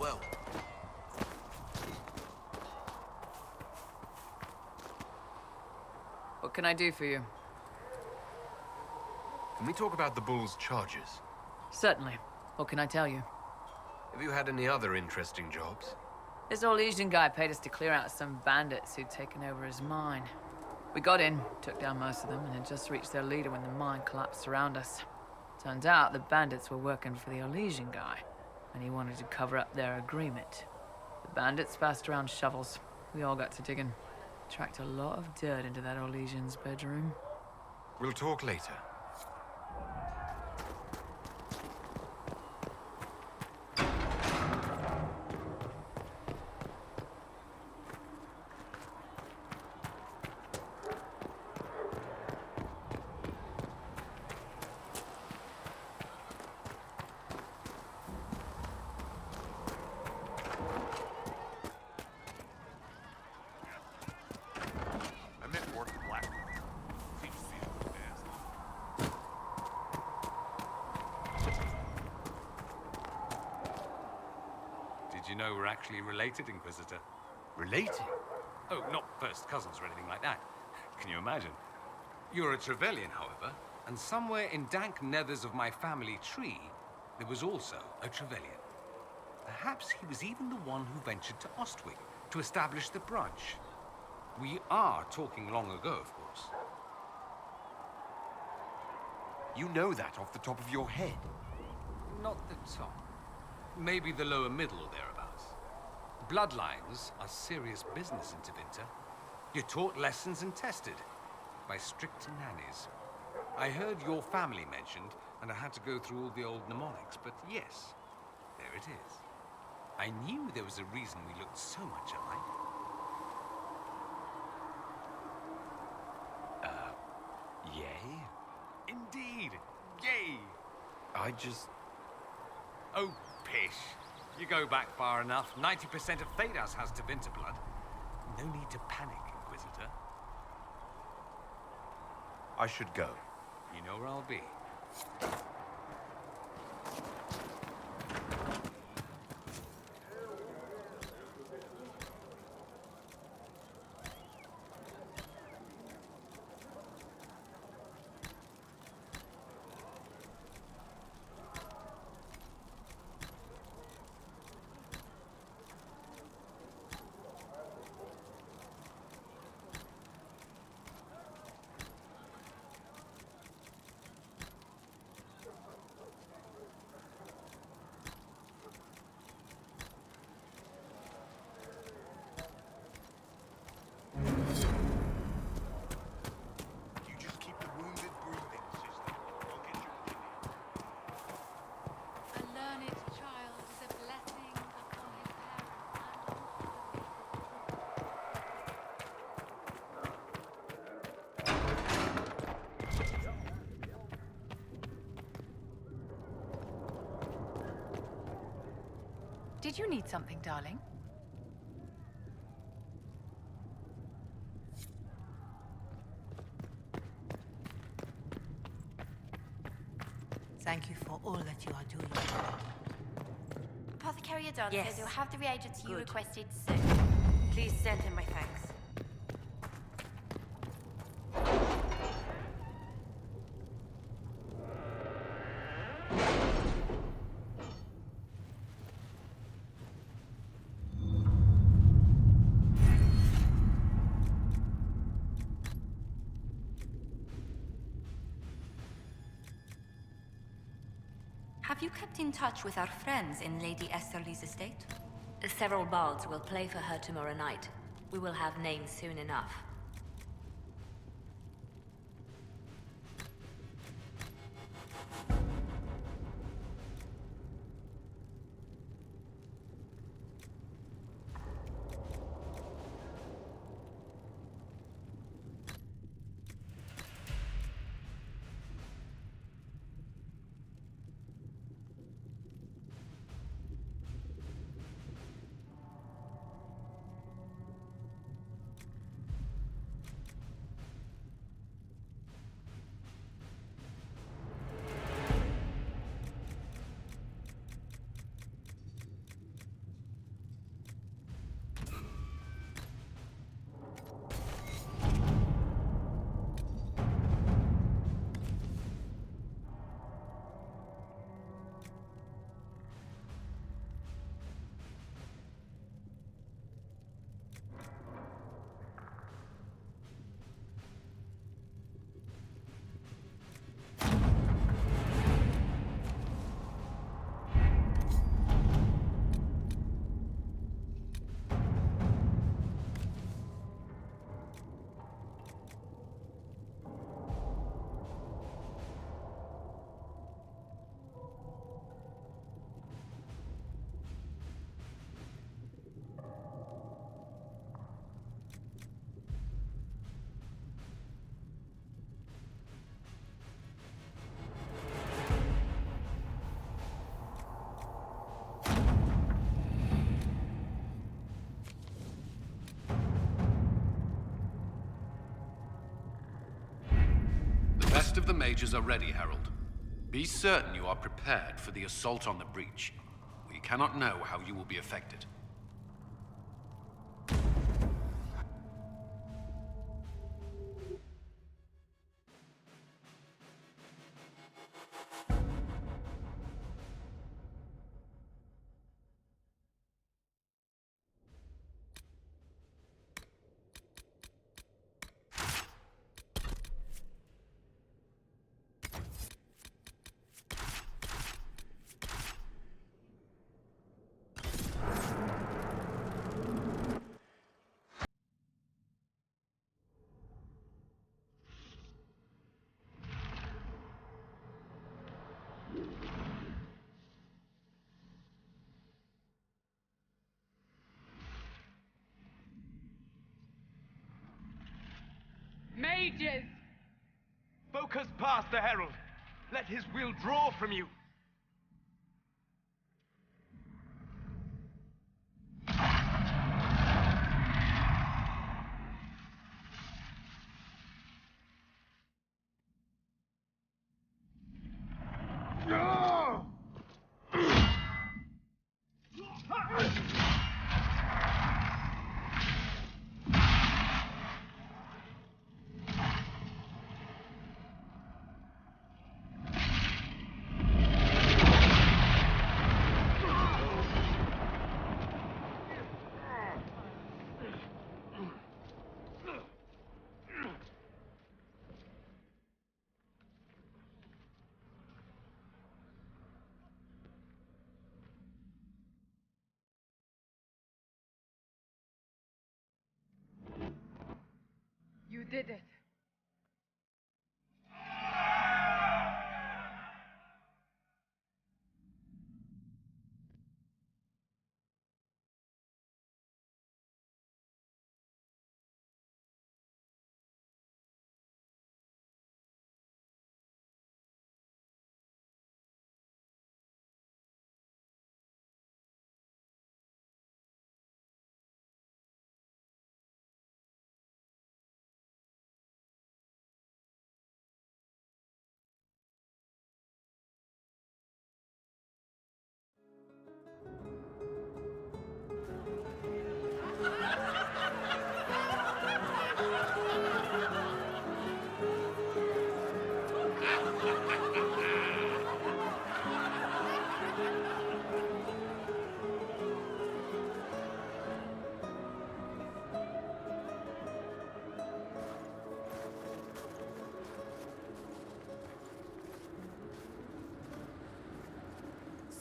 well. What can I do for you? Can we talk about the Bull's charges? Certainly. What can I tell you? Have you had any other interesting jobs? This Orlesian guy paid us to clear out some bandits who'd taken over his mine. We got in, took down most of them, and had just reached their leader when the mine collapsed around us. Turns out the bandits were working for the Orlesian guy, and he wanted to cover up their agreement. The bandits passed around shovels. We all got to digging. Tracked a lot of dirt into that Orlesian's bedroom. We'll talk later. Did you know we're actually related, Inquisitor? Related? Oh, not first cousins or anything like that. Can you imagine? You're a Trevelyan, however, and somewhere in dank nethers of my family tree, there was also a Trevelyan. Perhaps he was even the one who ventured to Ostwick to establish the branch. We are talking long ago, of course. You know that off the top of your head. Not the top. Maybe the lower middle or thereabouts. Bloodlines are serious business in Tevinter. You're taught lessons and tested by strict nannies. I heard your family mentioned, and I had to go through all the old mnemonics, but yes, there it is. I knew there was a reason we looked so much alike. Yay? Indeed, yay! Oh, pish. You go back far enough. 90% of Thedas has Tevinter blood. No need to panic, Inquisitor. I should go. You know where I'll be. Did you need something, darling? Thank you for all that you are doing. Apothecary Adon Yes. says you'll have the reagents you Good. requested soon. Please send him my thanks. Have you kept in touch with our friends in Lady Esterly's estate? Several bards will play for her tomorrow night. We will have names soon enough. of the mages are ready, Herald. Be certain you are prepared for the assault on the breach. We cannot know how you will be affected. Mages! Focus past the Herald. Let his will draw from you. You did it.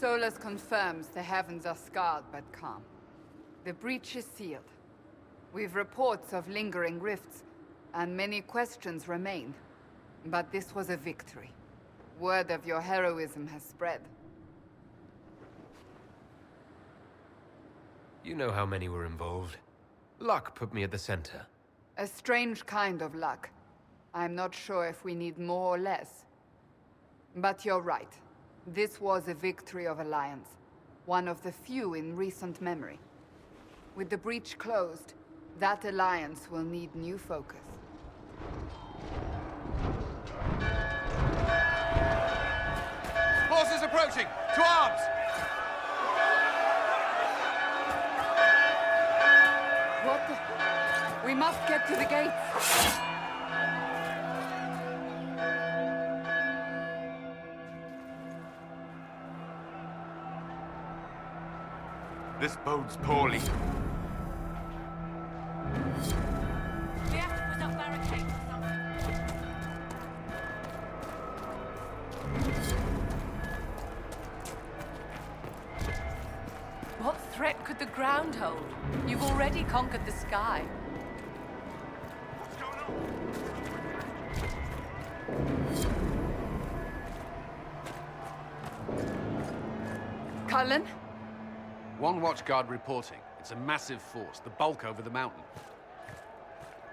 Solus confirms the heavens are scarred but calm. The breach is sealed. We've reports of lingering rifts, and many questions remain. But this was a victory. Word of your heroism has spread. You know how many were involved. Luck put me at the center. A strange kind of luck. I'm not sure if we need more or less. But you're right. This was a victory of Alliance. One of the few in recent memory. With the breach closed, that Alliance will need new focus. Forces approaching! To arms! What the... We must get to the gates! This bodes poorly. We have to put up barricades or something. What threat could the ground hold? You've already conquered the sky. Cullen? One watchguard reporting. It's a massive force, the bulk over the mountain.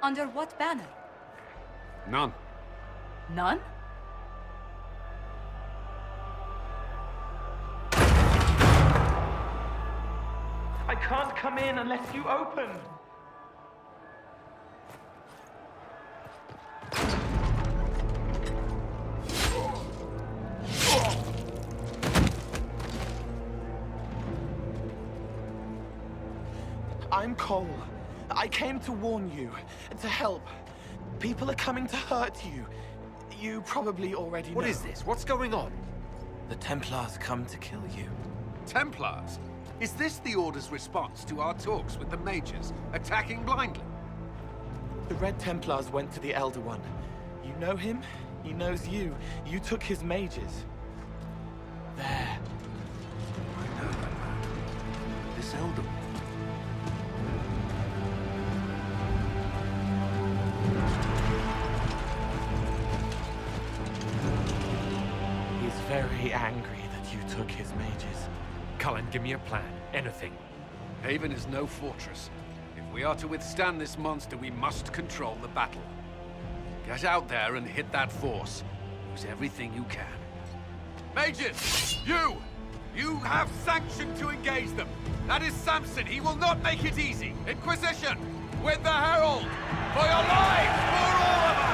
Under what banner? None. None? I can't come in unless you open. I'm Cole. I came to warn you, to help. People are coming to hurt you. You probably already know. What is this? What's going on? The Templars come to kill you. Templars? Is this the Order's response to our talks with the mages, attacking blindly? The Red Templars went to the Elder One. You know him? He knows you. You took his mages. There. I know that man. This Elder One. He's very angry that you took his mages. Cullen, give me a plan. Anything. Haven is no fortress. If we are to withstand this monster, we must control the battle. Get out there and hit that force. Use everything you can. Mages! You! You have sanction to engage them. That is Samson. He will not make it easy. Inquisition! With the Herald! For your lives! For all of us!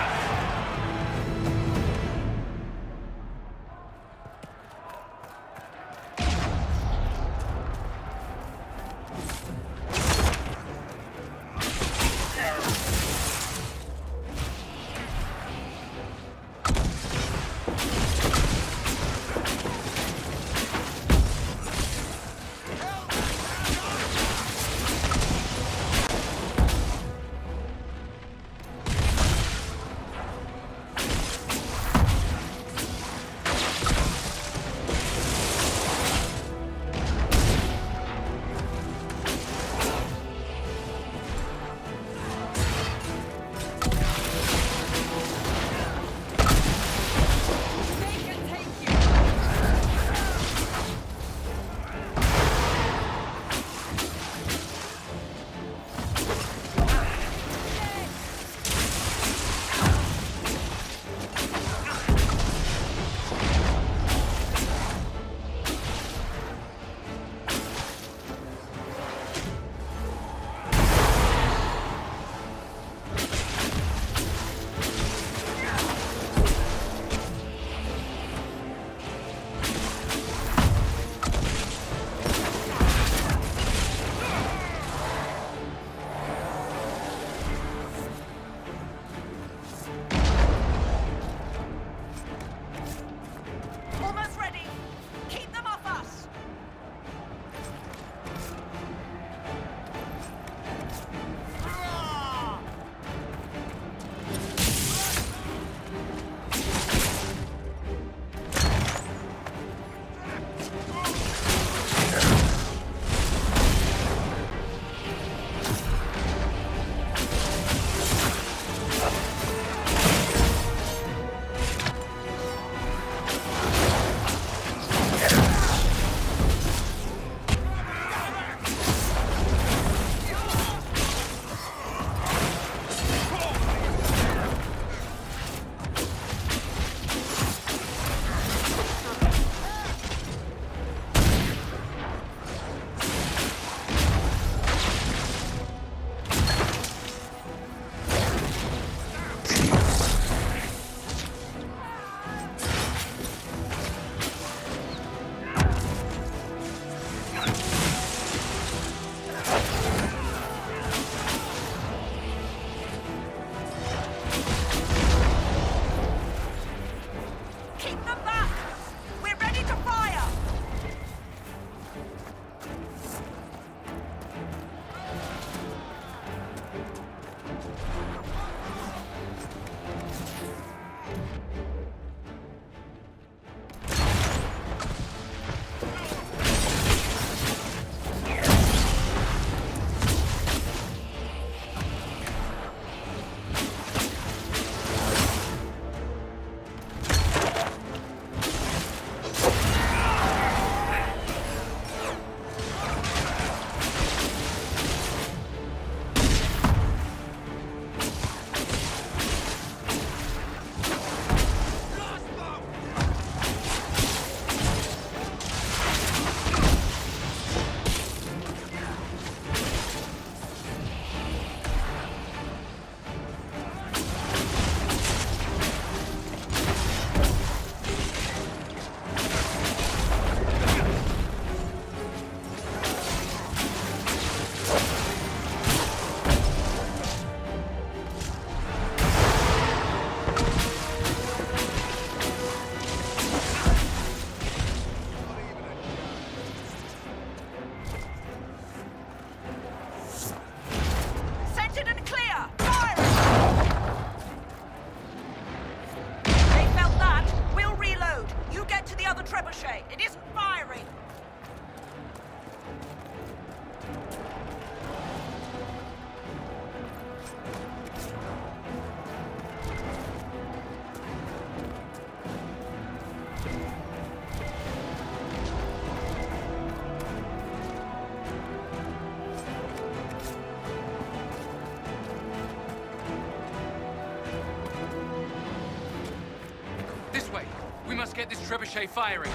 us get this trebuchet firing.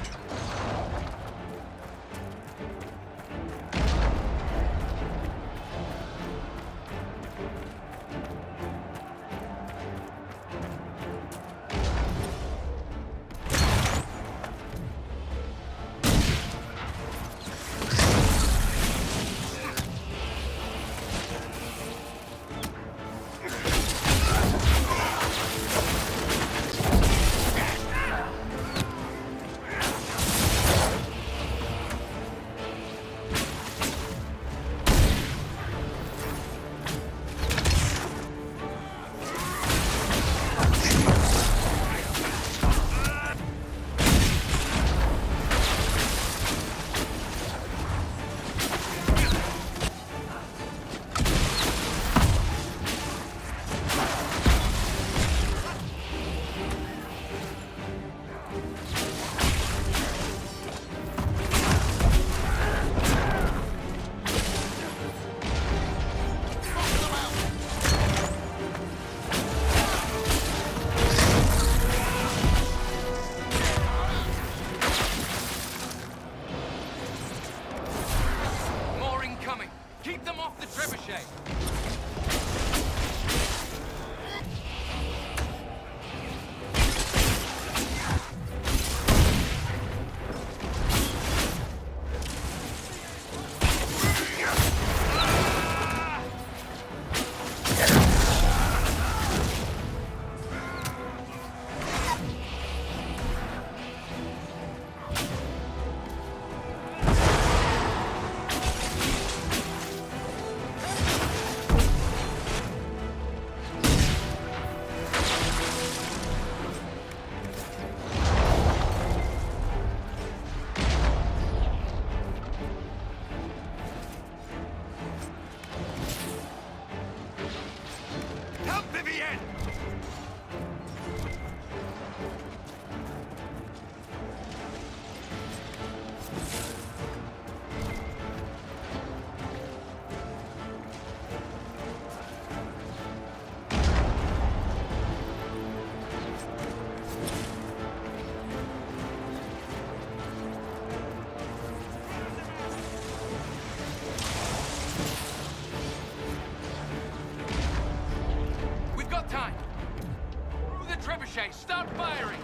Start firing!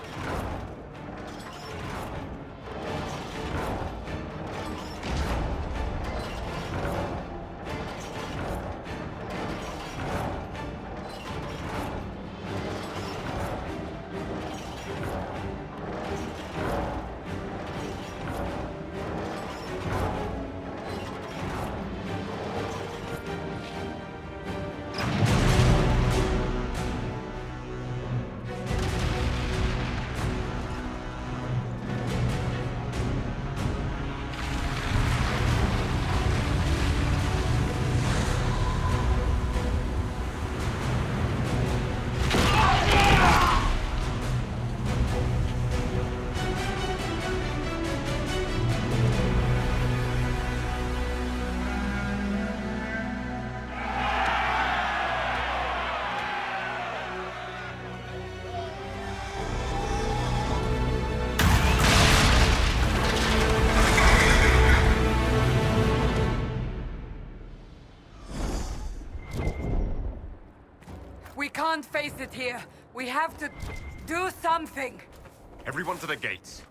We can't face it here. We have to do something. Everyone to the gates.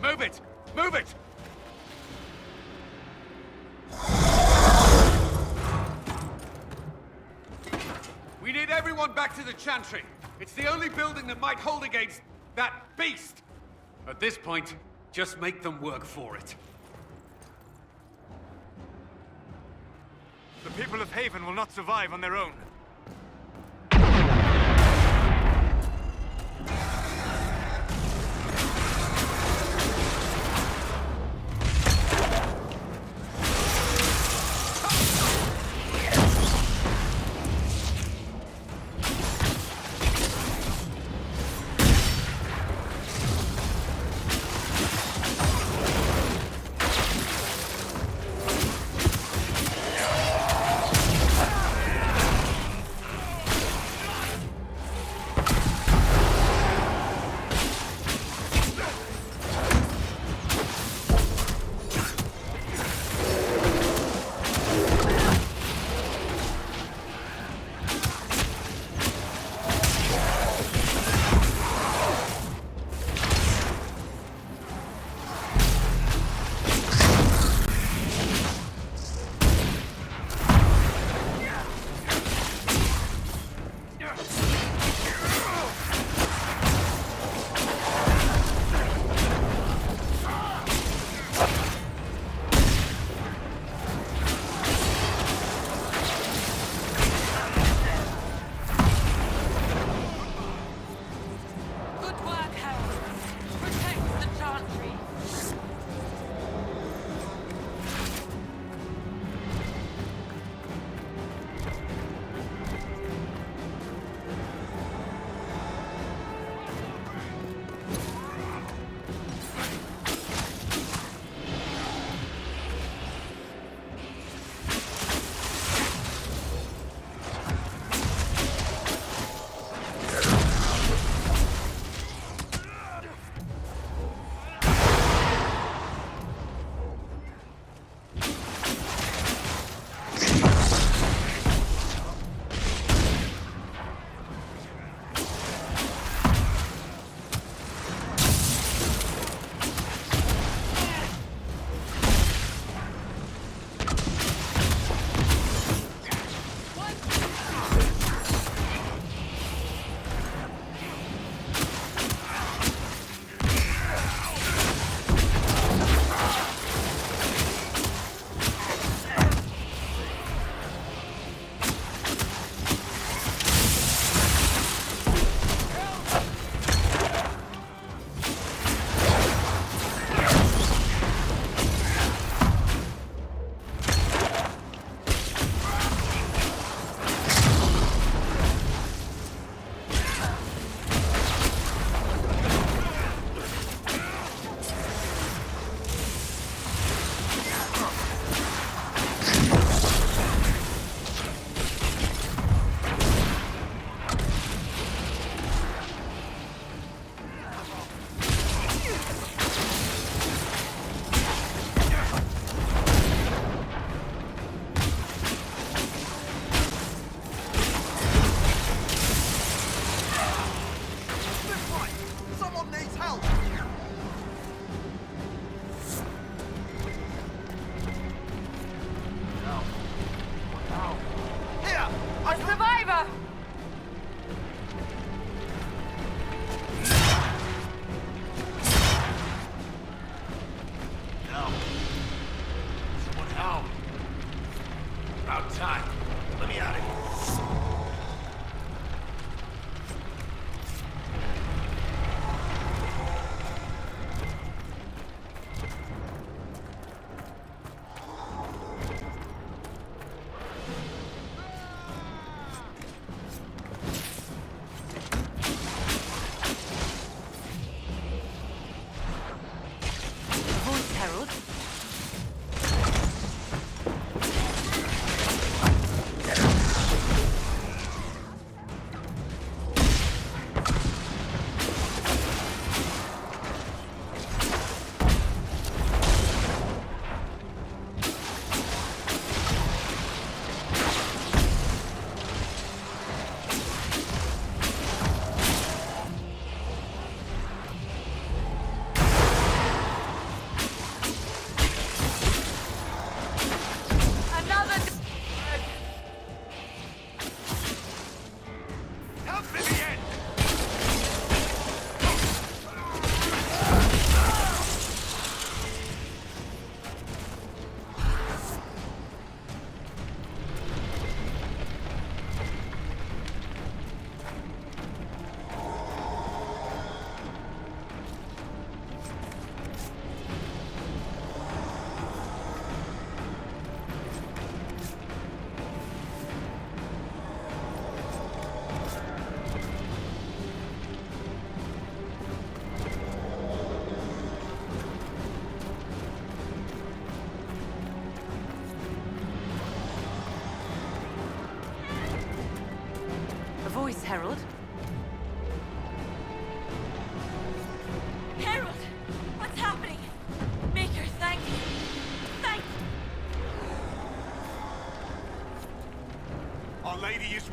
Move it! Move it! to the Chantry. It's the only building that might hold against that beast. At this point, just make them work for it. The people of Haven will not survive on their own.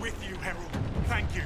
with you, Herald. Thank you.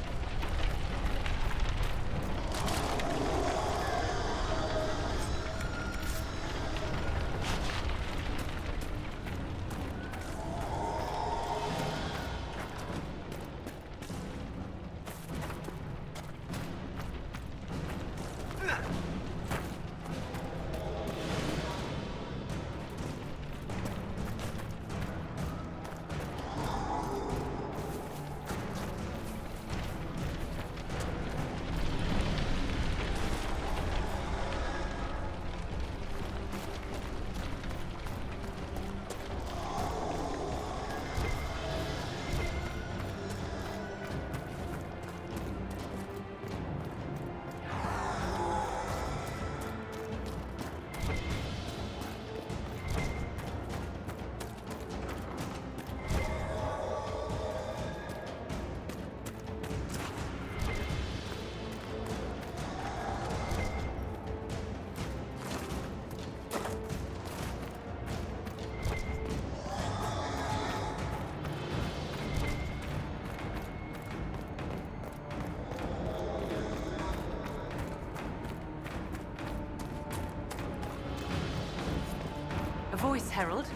A voice, Herald.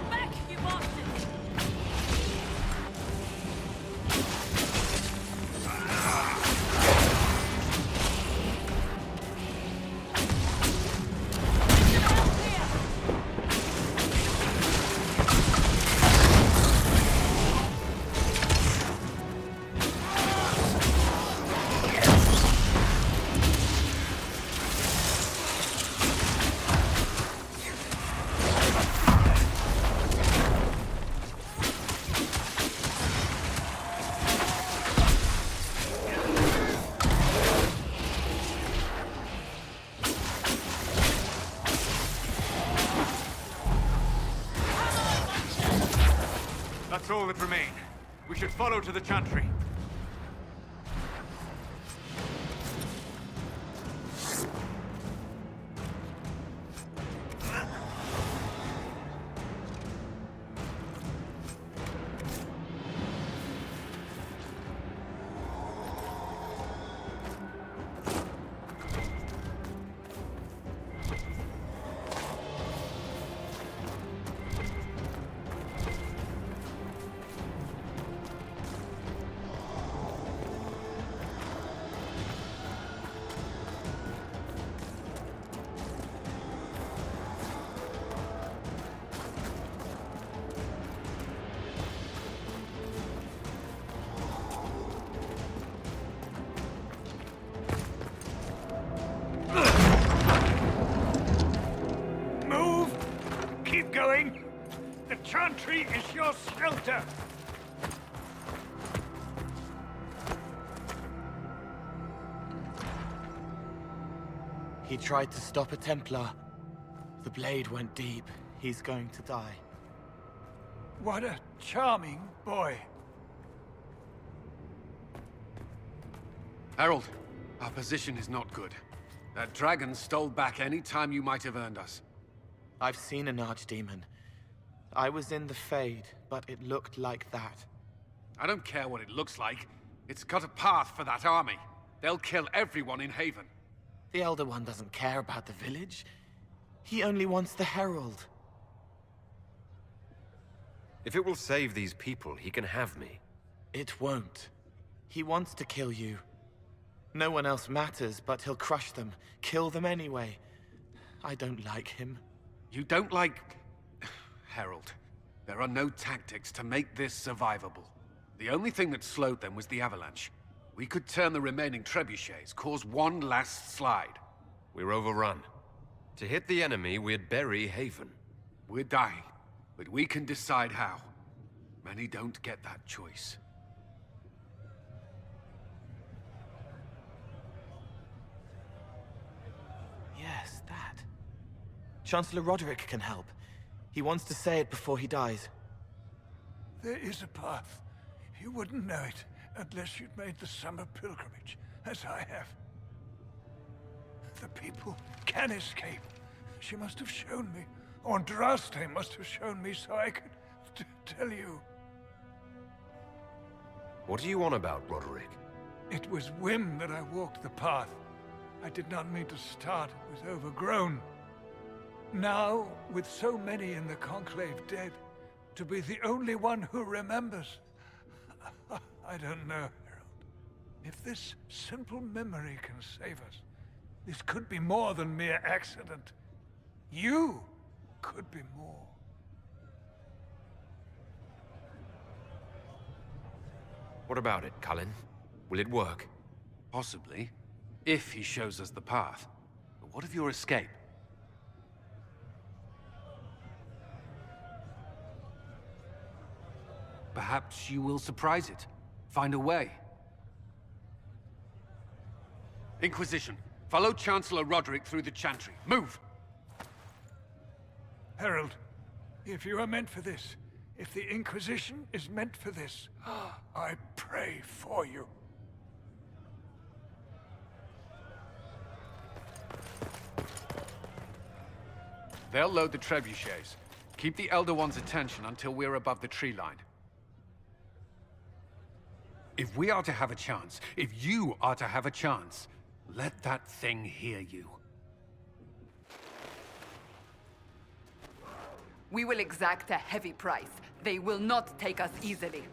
Back, you bastards! That's all that remain. We should follow to the chantry. Move! Keep going! The chantry is your shelter! He tried to stop a Templar. The blade went deep. He's going to die. What a charming boy. Harold, our position is not good. That dragon stole back any time you might have earned us. I've seen an archdemon. I was in the Fade, but it looked like that. I don't care what it looks like. It's got a path for that army. They'll kill everyone in Haven. The Elder One doesn't care about the village. He only wants the Herald. If it will save these people, he can have me. It won't. He wants to kill you. No one else matters, but he'll crush them, kill them anyway. I don't like him. You don't like... Herald, there are no tactics to make this survivable. The only thing that slowed them was the avalanche. We could turn the remaining trebuchets, cause one last slide. We're overrun. To hit the enemy, we'd bury Haven. We're dying, but we can decide how. Many don't get that choice. Yes, that. Chancellor Roderick can help. He wants to say it before he dies. There is a path. You wouldn't know it unless you'd made the summer pilgrimage, as I have. The people can escape. She must have shown me Andraste must have shown me so I could tell you. What are you on about, Roderick? It was whim that I walked the path. I did not mean to start. It was overgrown. Now, with so many in the Conclave dead, to be the only one who remembers... I don't know, Herald. If this simple memory can save us, this could be more than mere accident. You could be more. What about it, Cullen? Will it work? Possibly. If he shows us the path. But what of your escape? Perhaps you will surprise it. Find a way. Inquisition, follow Chancellor Roderick through the Chantry. Move! Herald, if you are meant for this, if the Inquisition is meant for this, I pray for you. They'll load the trebuchets. Keep the Elder One's attention until we're above the tree line. If we are to have a chance, if you are to have a chance, let that thing hear you. We will exact a heavy price. They will not take us easily.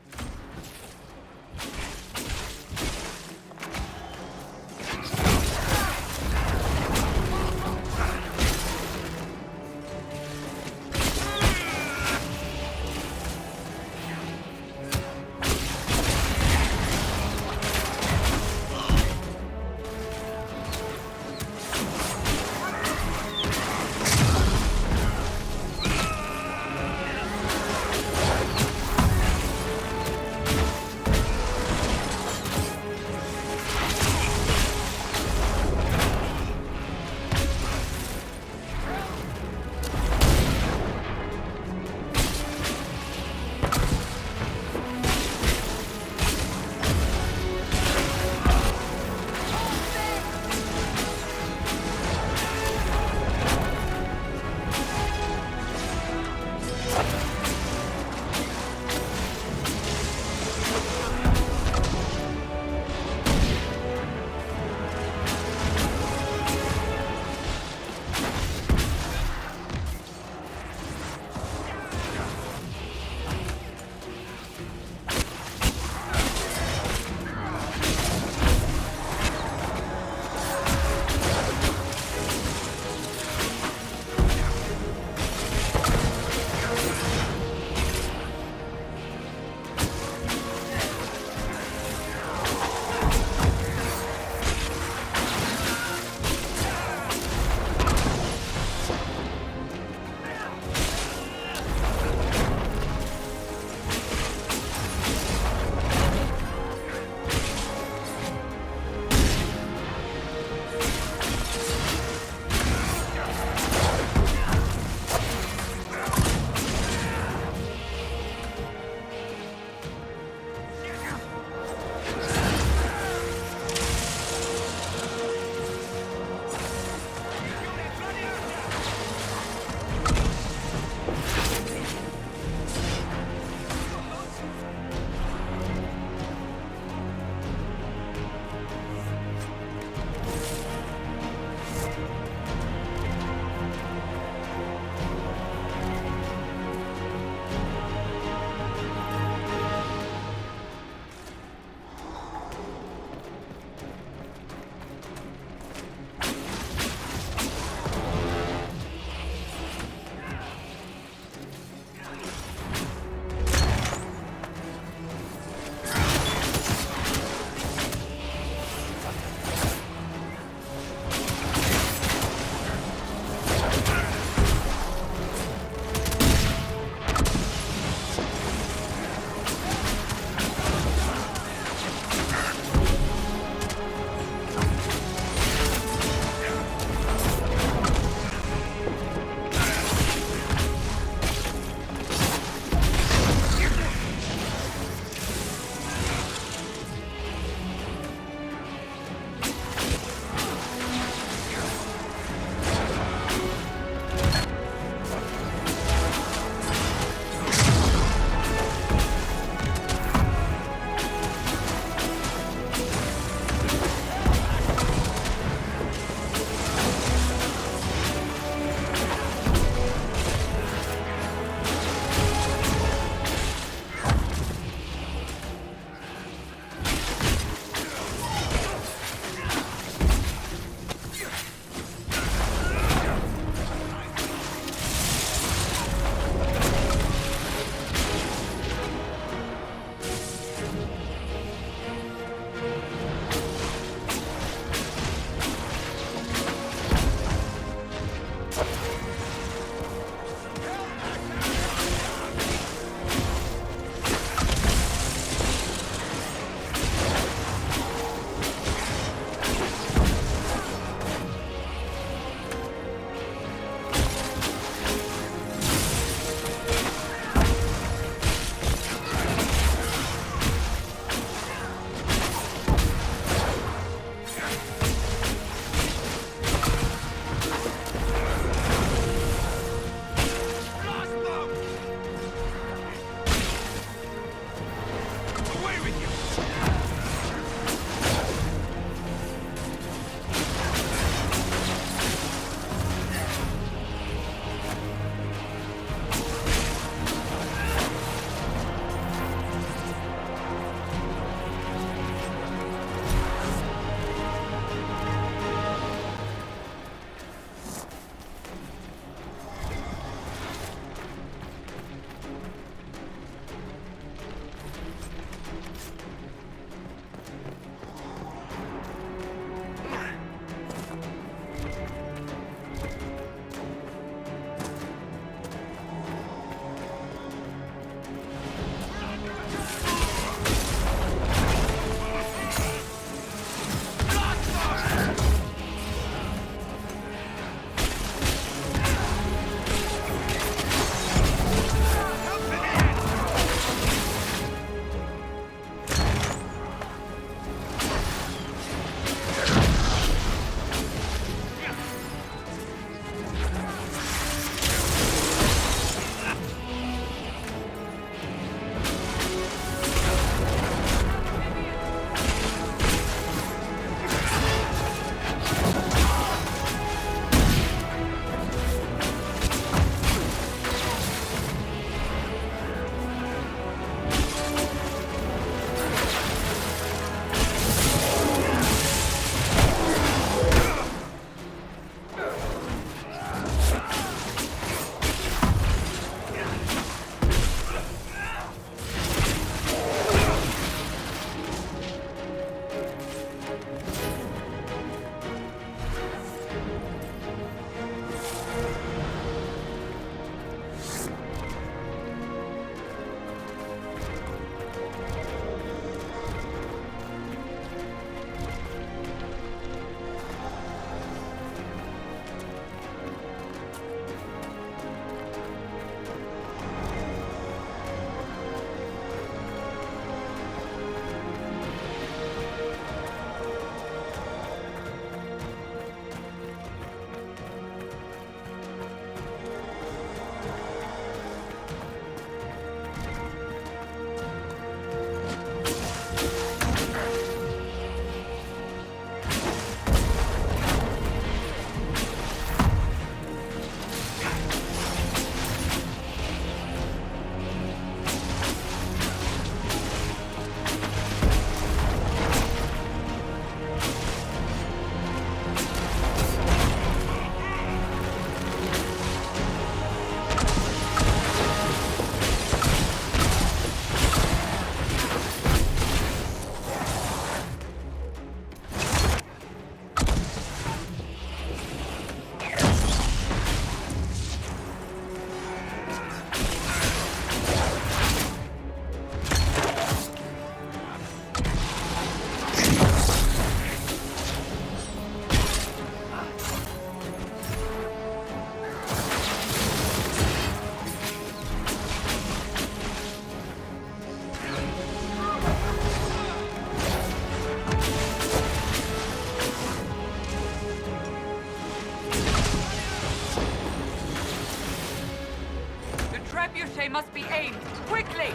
must be aimed. Quickly!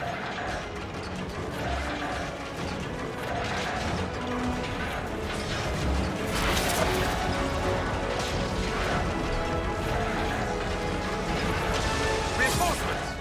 Reinforcements!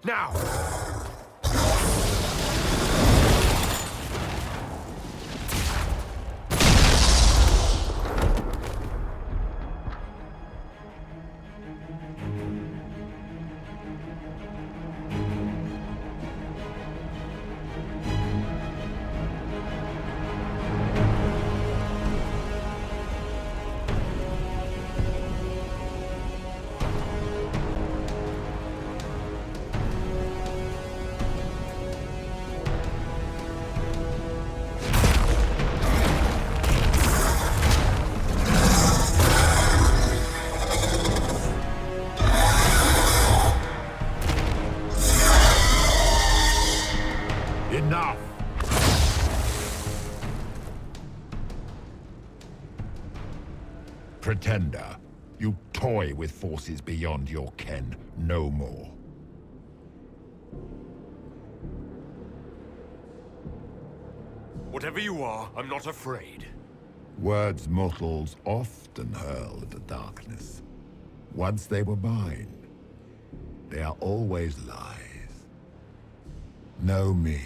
Now! Enough! Pretender, you toy with forces beyond your ken no more. Whatever you are, I'm not afraid. Words mortals often hurl at the darkness. Once they were mine, they are always lies. Know me.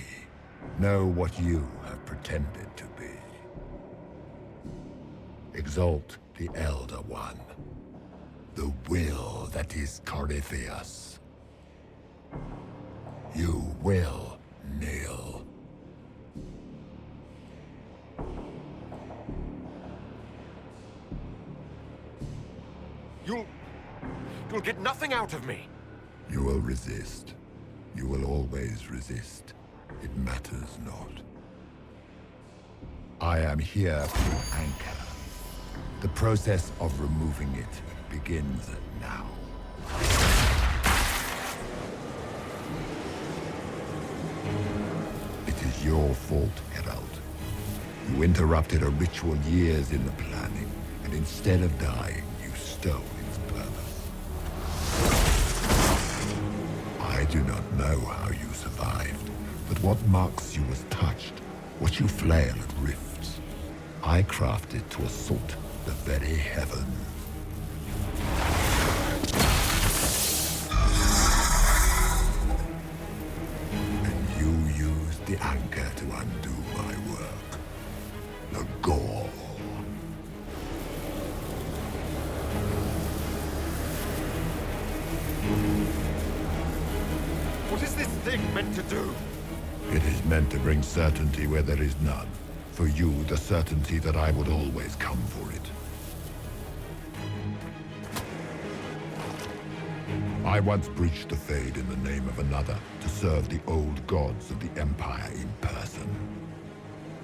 Know what you have pretended to be. Exalt the Elder One. The will that is Corypheus. You will kneel. You'll get nothing out of me. You will resist. You will always resist. It matters not. I am here to anchor. The process of removing it begins now. It is your fault, Herald. You interrupted a ritual years in the planning, and instead of dying, you stole its purpose. I do not know how you survived, but what marks you as touched, what you flail at rifts, I crafted to assault the very heavens. And you used the anchor to undo my work. The gall. What is this thing meant to do? It is meant to bring certainty where there is none. For you, the certainty that I would always come for it. I once breached the Fade in the name of another to serve the old gods of the Empire in person.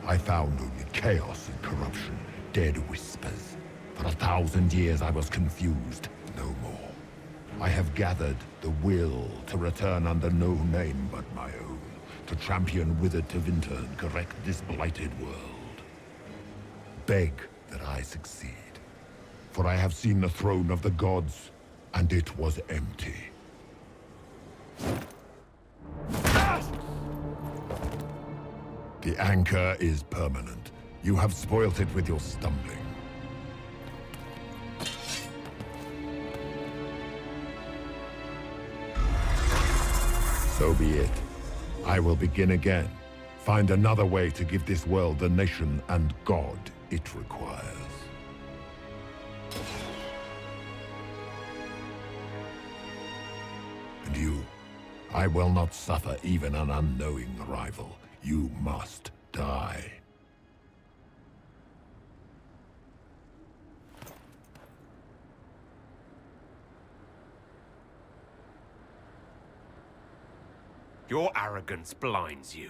I found only chaos and corruption, dead whispers. For 1,000 years I was confused, no more. I have gathered the will to return under no name but my own. To champion withered Tevinter and correct this blighted world. Beg that I succeed. For I have seen the throne of the gods, and it was empty. The anchor is permanent. You have spoilt it with your stumbling. So be it. I will begin again. Find another way to give this world the nation and God it requires. And you, I will not suffer even an unknowing rival. You must die. Your arrogance blinds you.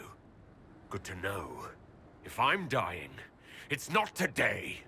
Good to know. If I'm dying, it's not today.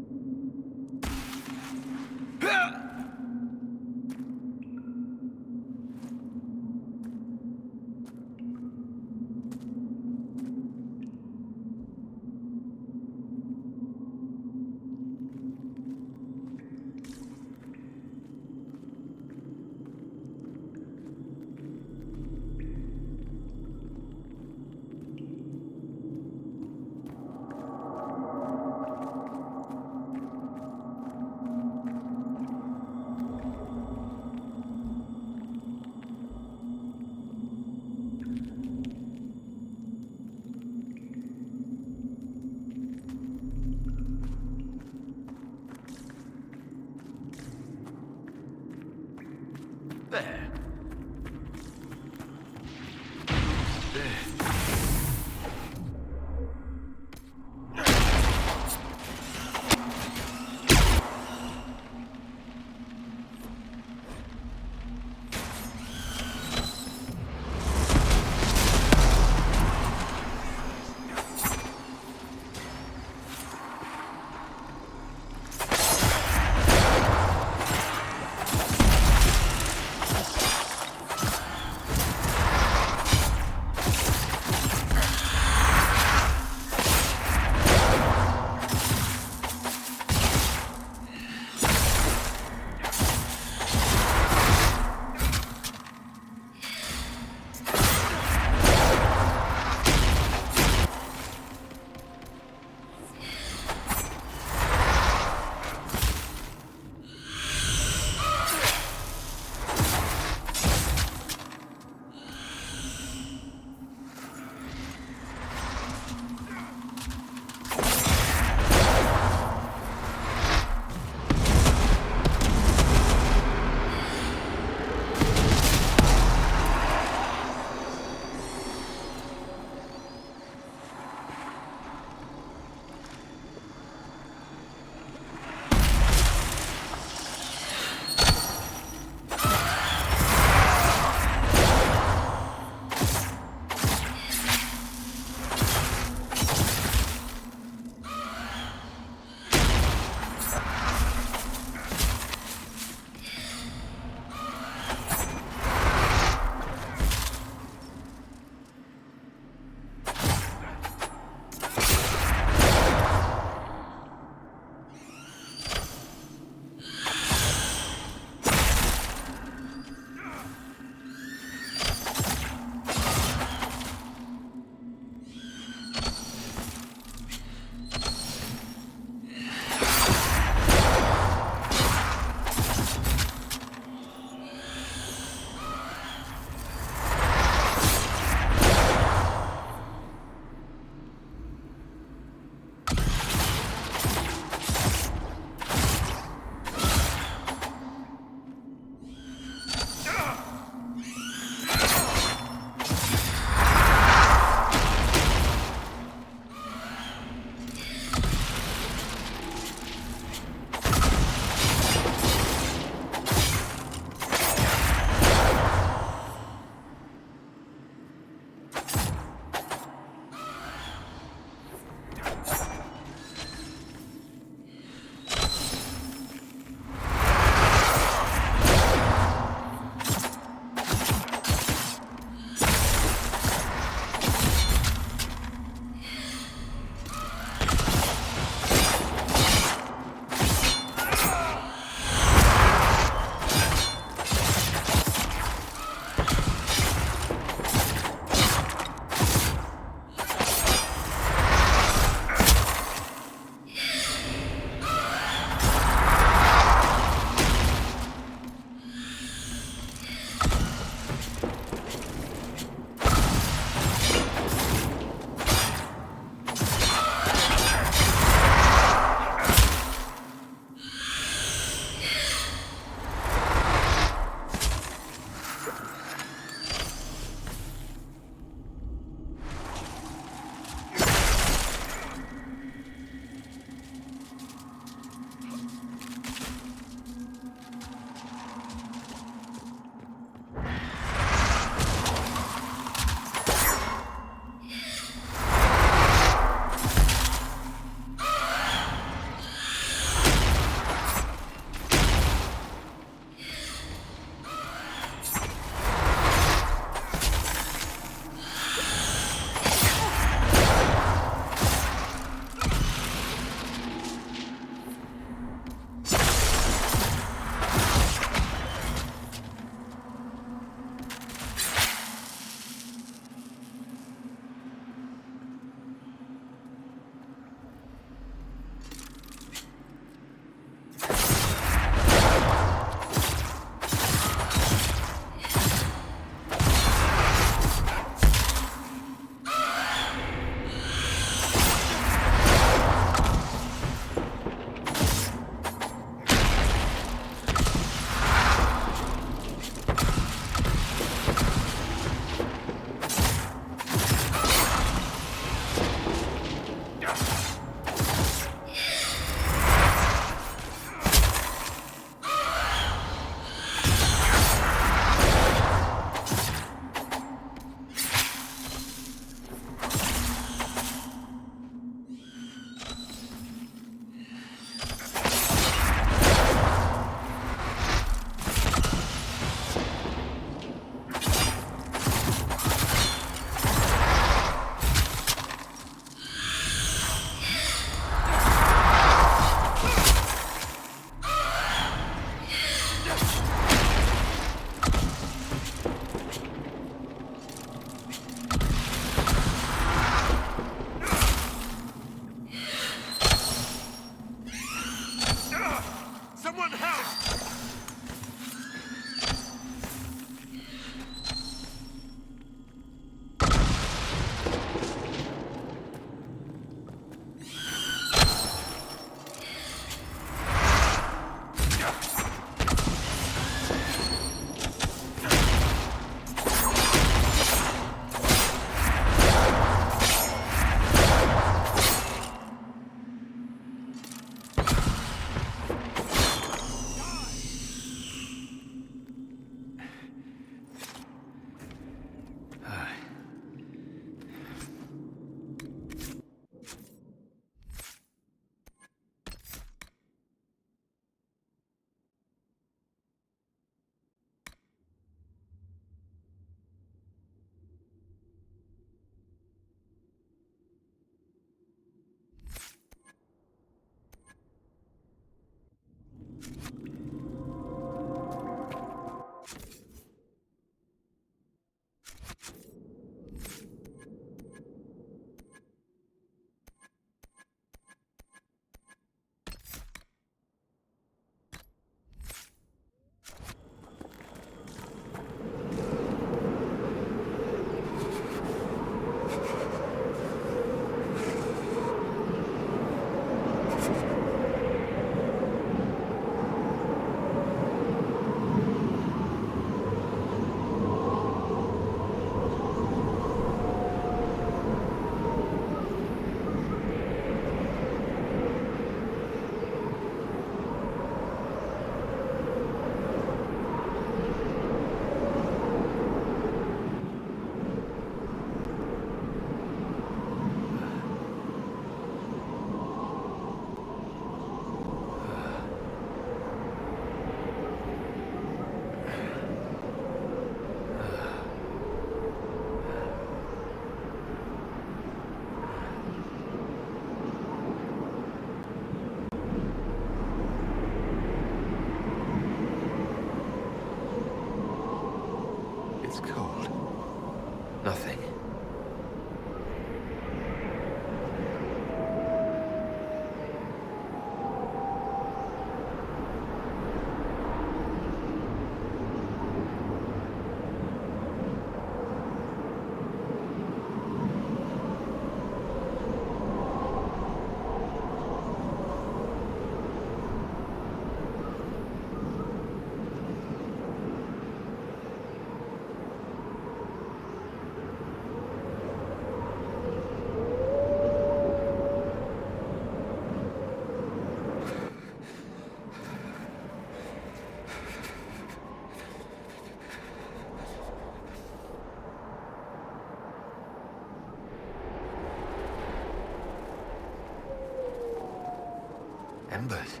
Embers.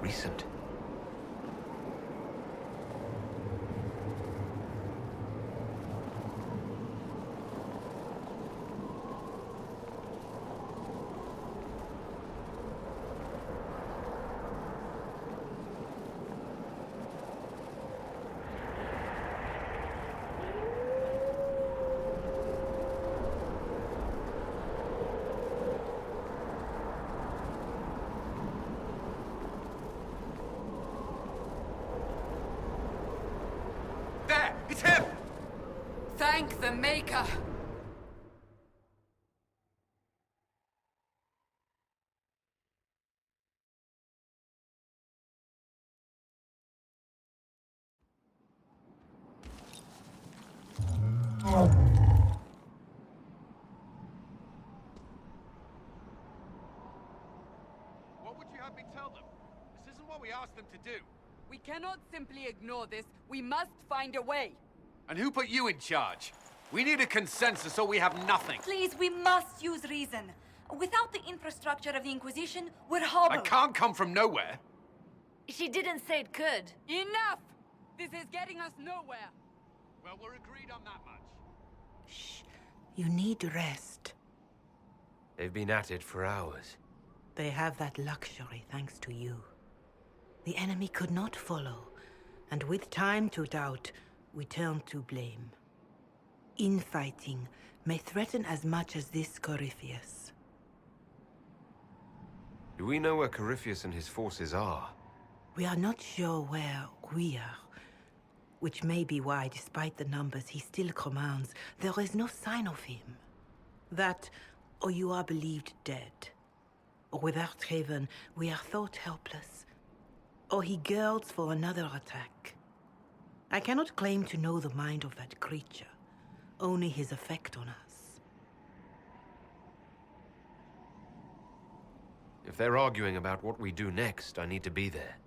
Recent. There! It's him! Thank the Maker! What would you have me tell them? This isn't what we asked them to do. We cannot simply ignore this. We must find a way. And who put you in charge? We need a consensus or we have nothing. Please, we must use reason. Without the infrastructure of the Inquisition, we're hobbled. I can't come from nowhere. She didn't say it could. Enough! This is getting us nowhere. Well, we're agreed on that much. Shh. You need rest. They've been at it for hours. They have that luxury thanks to you. The enemy could not follow, and with time to doubt, we turn to blame. Infighting may threaten as much as this Corypheus. Do we know where Corypheus and his forces are? We are not sure where we are, which may be why, despite the numbers he still commands, there is no sign of him. That, or you are believed dead. Or without Haven, we are thought helpless. Or he girds for another attack. I cannot claim to know the mind of that creature, only his effect on us. If they're arguing about what we do next, I need to be there.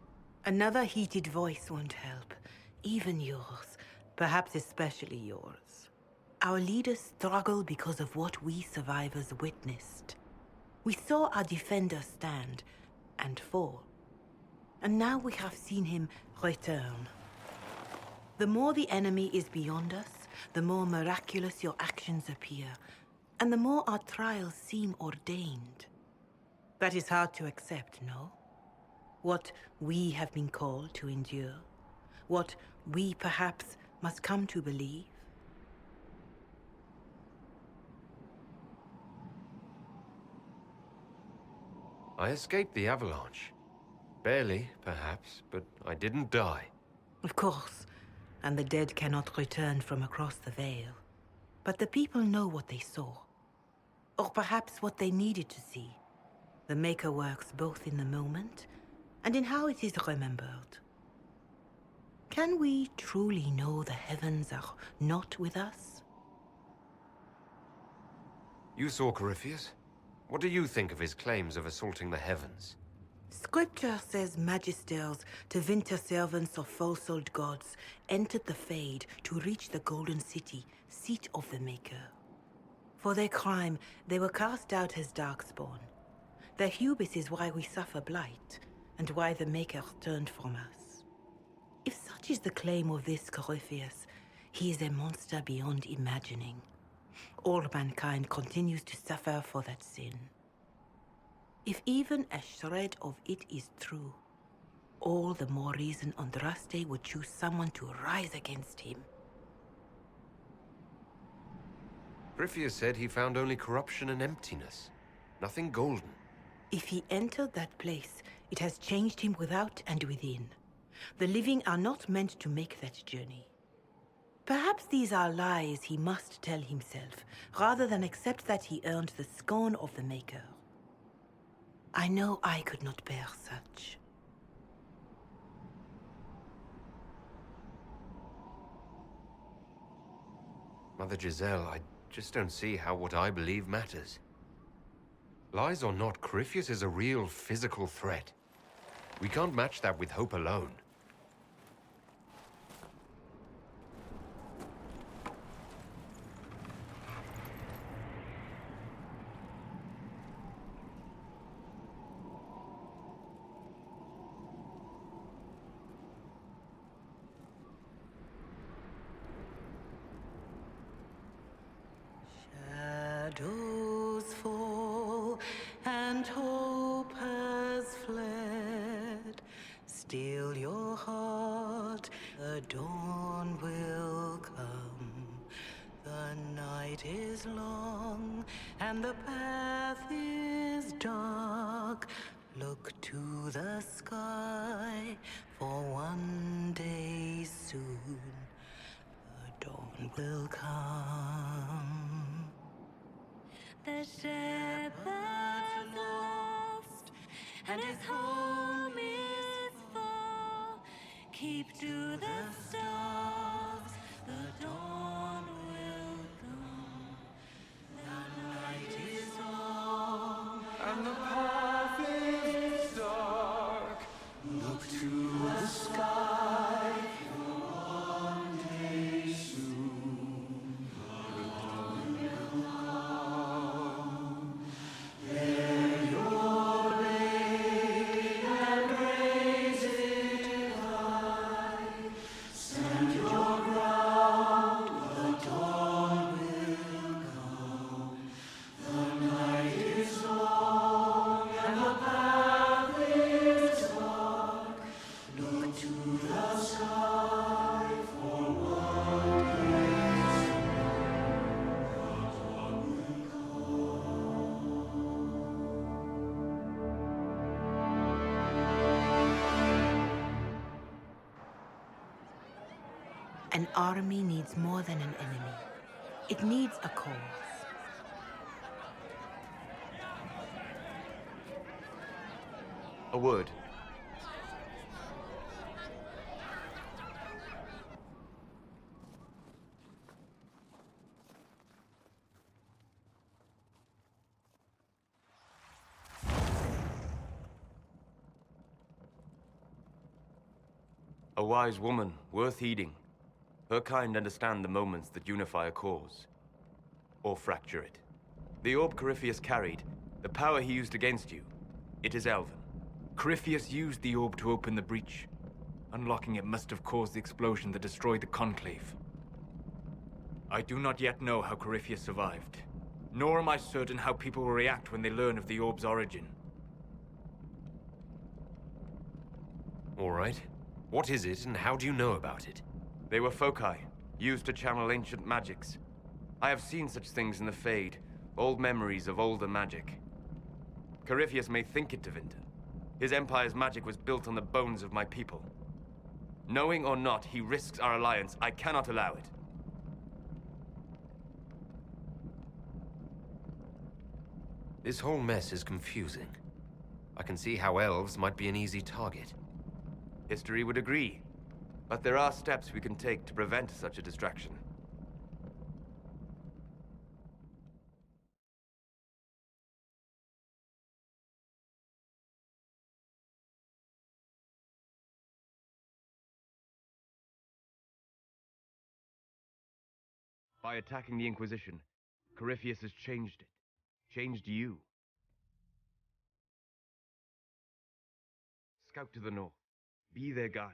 Another heated voice won't help. Even yours. Perhaps especially yours. Our leaders struggle because of what we survivors witnessed. We saw our defender stand and fall. And now we have seen him return. The more the enemy is beyond us, the more miraculous your actions appear, and the more our trials seem ordained. That is hard to accept, no? What we have been called to endure, what we perhaps must come to believe. I escaped the avalanche. Barely, perhaps, but I didn't die. Of course, and the dead cannot return from across the veil. But the people know what they saw. Or perhaps what they needed to see. The Maker works both in the moment and in how it is remembered. Can we truly know the heavens are not with us? You saw Corypheus? What do you think of his claims of assaulting the heavens? Scripture says magisters, to winter servants of false-old gods, entered the Fade to reach the Golden City, seat of the Maker. For their crime, they were cast out as darkspawn. Their hubris is why we suffer blight, and why the Maker turned from us. If such is the claim of this Corypheus, he is a monster beyond imagining. All mankind continues to suffer for that sin. If even a shred of it is true, all the more reason Andraste would choose someone to rise against him. Corypheus said he found only corruption and emptiness. Nothing golden. If he entered that place, it has changed him without and within. The living are not meant to make that journey. Perhaps these are lies he must tell himself, rather than accept that he earned the scorn of the Maker. I know I could not bear such. Mother Giselle, I just don't see how what I believe matters. Lies or not, Corypheus is a real physical threat. We can't match that with hope alone. shadows fall and hope has fled. Still your heart, the dawn will come. The night is long and the path is dark. Look to the sky, for one day soon the dawn will come. The shepherd's lost, and his home is far. Keep to the stars, the dawn will come. The night is long, And the path is dark. Look to the sky, for one day soon the dawn will come. Bear your blade and raise it high. Stand your ground, the dawn will come. The night is long and the path is dark. Look to the sky, for one day soon the dawn will An army needs more than an enemy. It needs a cause. A word. A wise woman, worth heeding. Her kind understand the moments that unify a cause, or fracture it. The orb Corypheus carried, the power he used against you, it is elven. Corypheus used the orb to open the breach. Unlocking it must have caused the explosion that destroyed the Conclave. I do not yet know how Corypheus survived, nor am I certain how people will react when they learn of the orb's origin. All right. What is it, and how do you know about it? They were foci, used to channel ancient magics. I have seen such things in the Fade, old memories of older magic. Corypheus may think it Tevinter. His empire's magic was built on the bones of my people. Knowing or not, he risks our alliance. I cannot allow it. This whole mess is confusing. I can see how elves might be an easy target. History would agree, but there are steps we can take to prevent such a distraction. By attacking the Inquisition, Corypheus has changed it. Changed you. Scout to the north. Be their guide.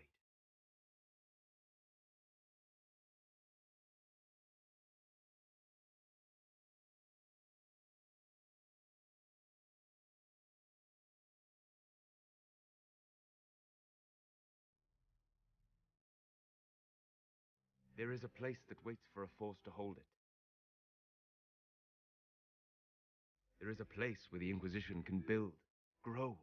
There is a place that waits for a force to hold it. There is a place where the Inquisition can build, grow.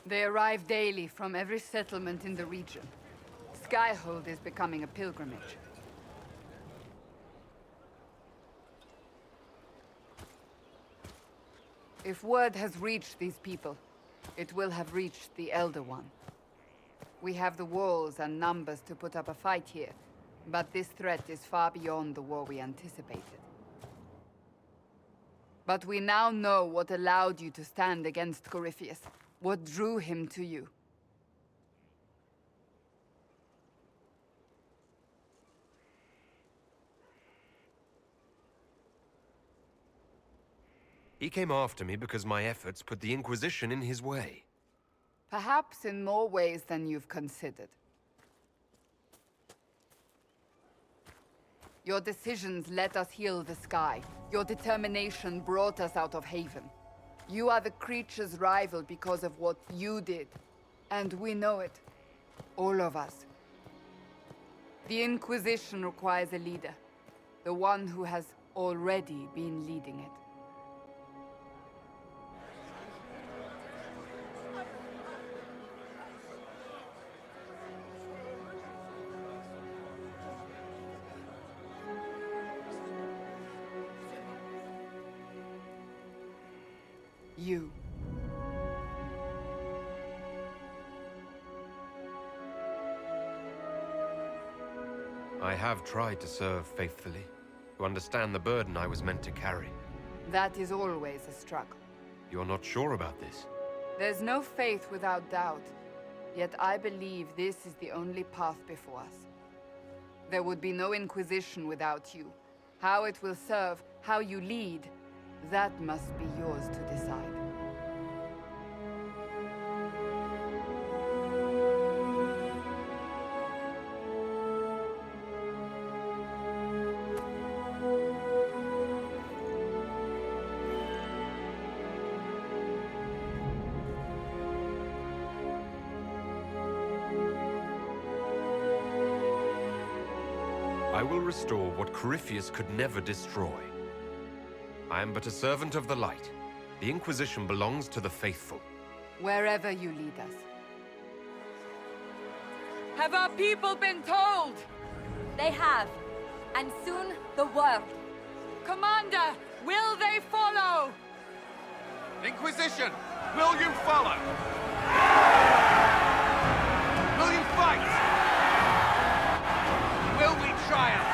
They arrive daily from every settlement in the region. Skyhold is becoming a pilgrimage. If word has reached these people, it will have reached the Elder One. We have the walls and numbers to put up a fight here, but this threat is far beyond the war we anticipated. But we now know what allowed you to stand against Corypheus, what drew him to you. He came after me because my efforts put the Inquisition in his way. Perhaps in more ways than you've considered. Your decisions let us heal the sky. Your determination brought us out of Haven. You are the creature's rival because of what you did. And we know it. All of us. The Inquisition requires a leader. The one who has already been leading it. You. I have tried to serve faithfully, to understand the burden I was meant to carry. That is always a struggle. You're not sure about this? There's no faith without doubt, yet I believe this is the only path before us. There would be no Inquisition without you. How it will serve, how you lead, that must be yours to decide. I will restore what Corypheus could never destroy. I am but a servant of the light. The Inquisition belongs to the faithful. Wherever you lead us. Have our people been told? They have. And soon, the world. Commander, will they follow? Inquisition, will you follow? Will you fight? Will we triumph?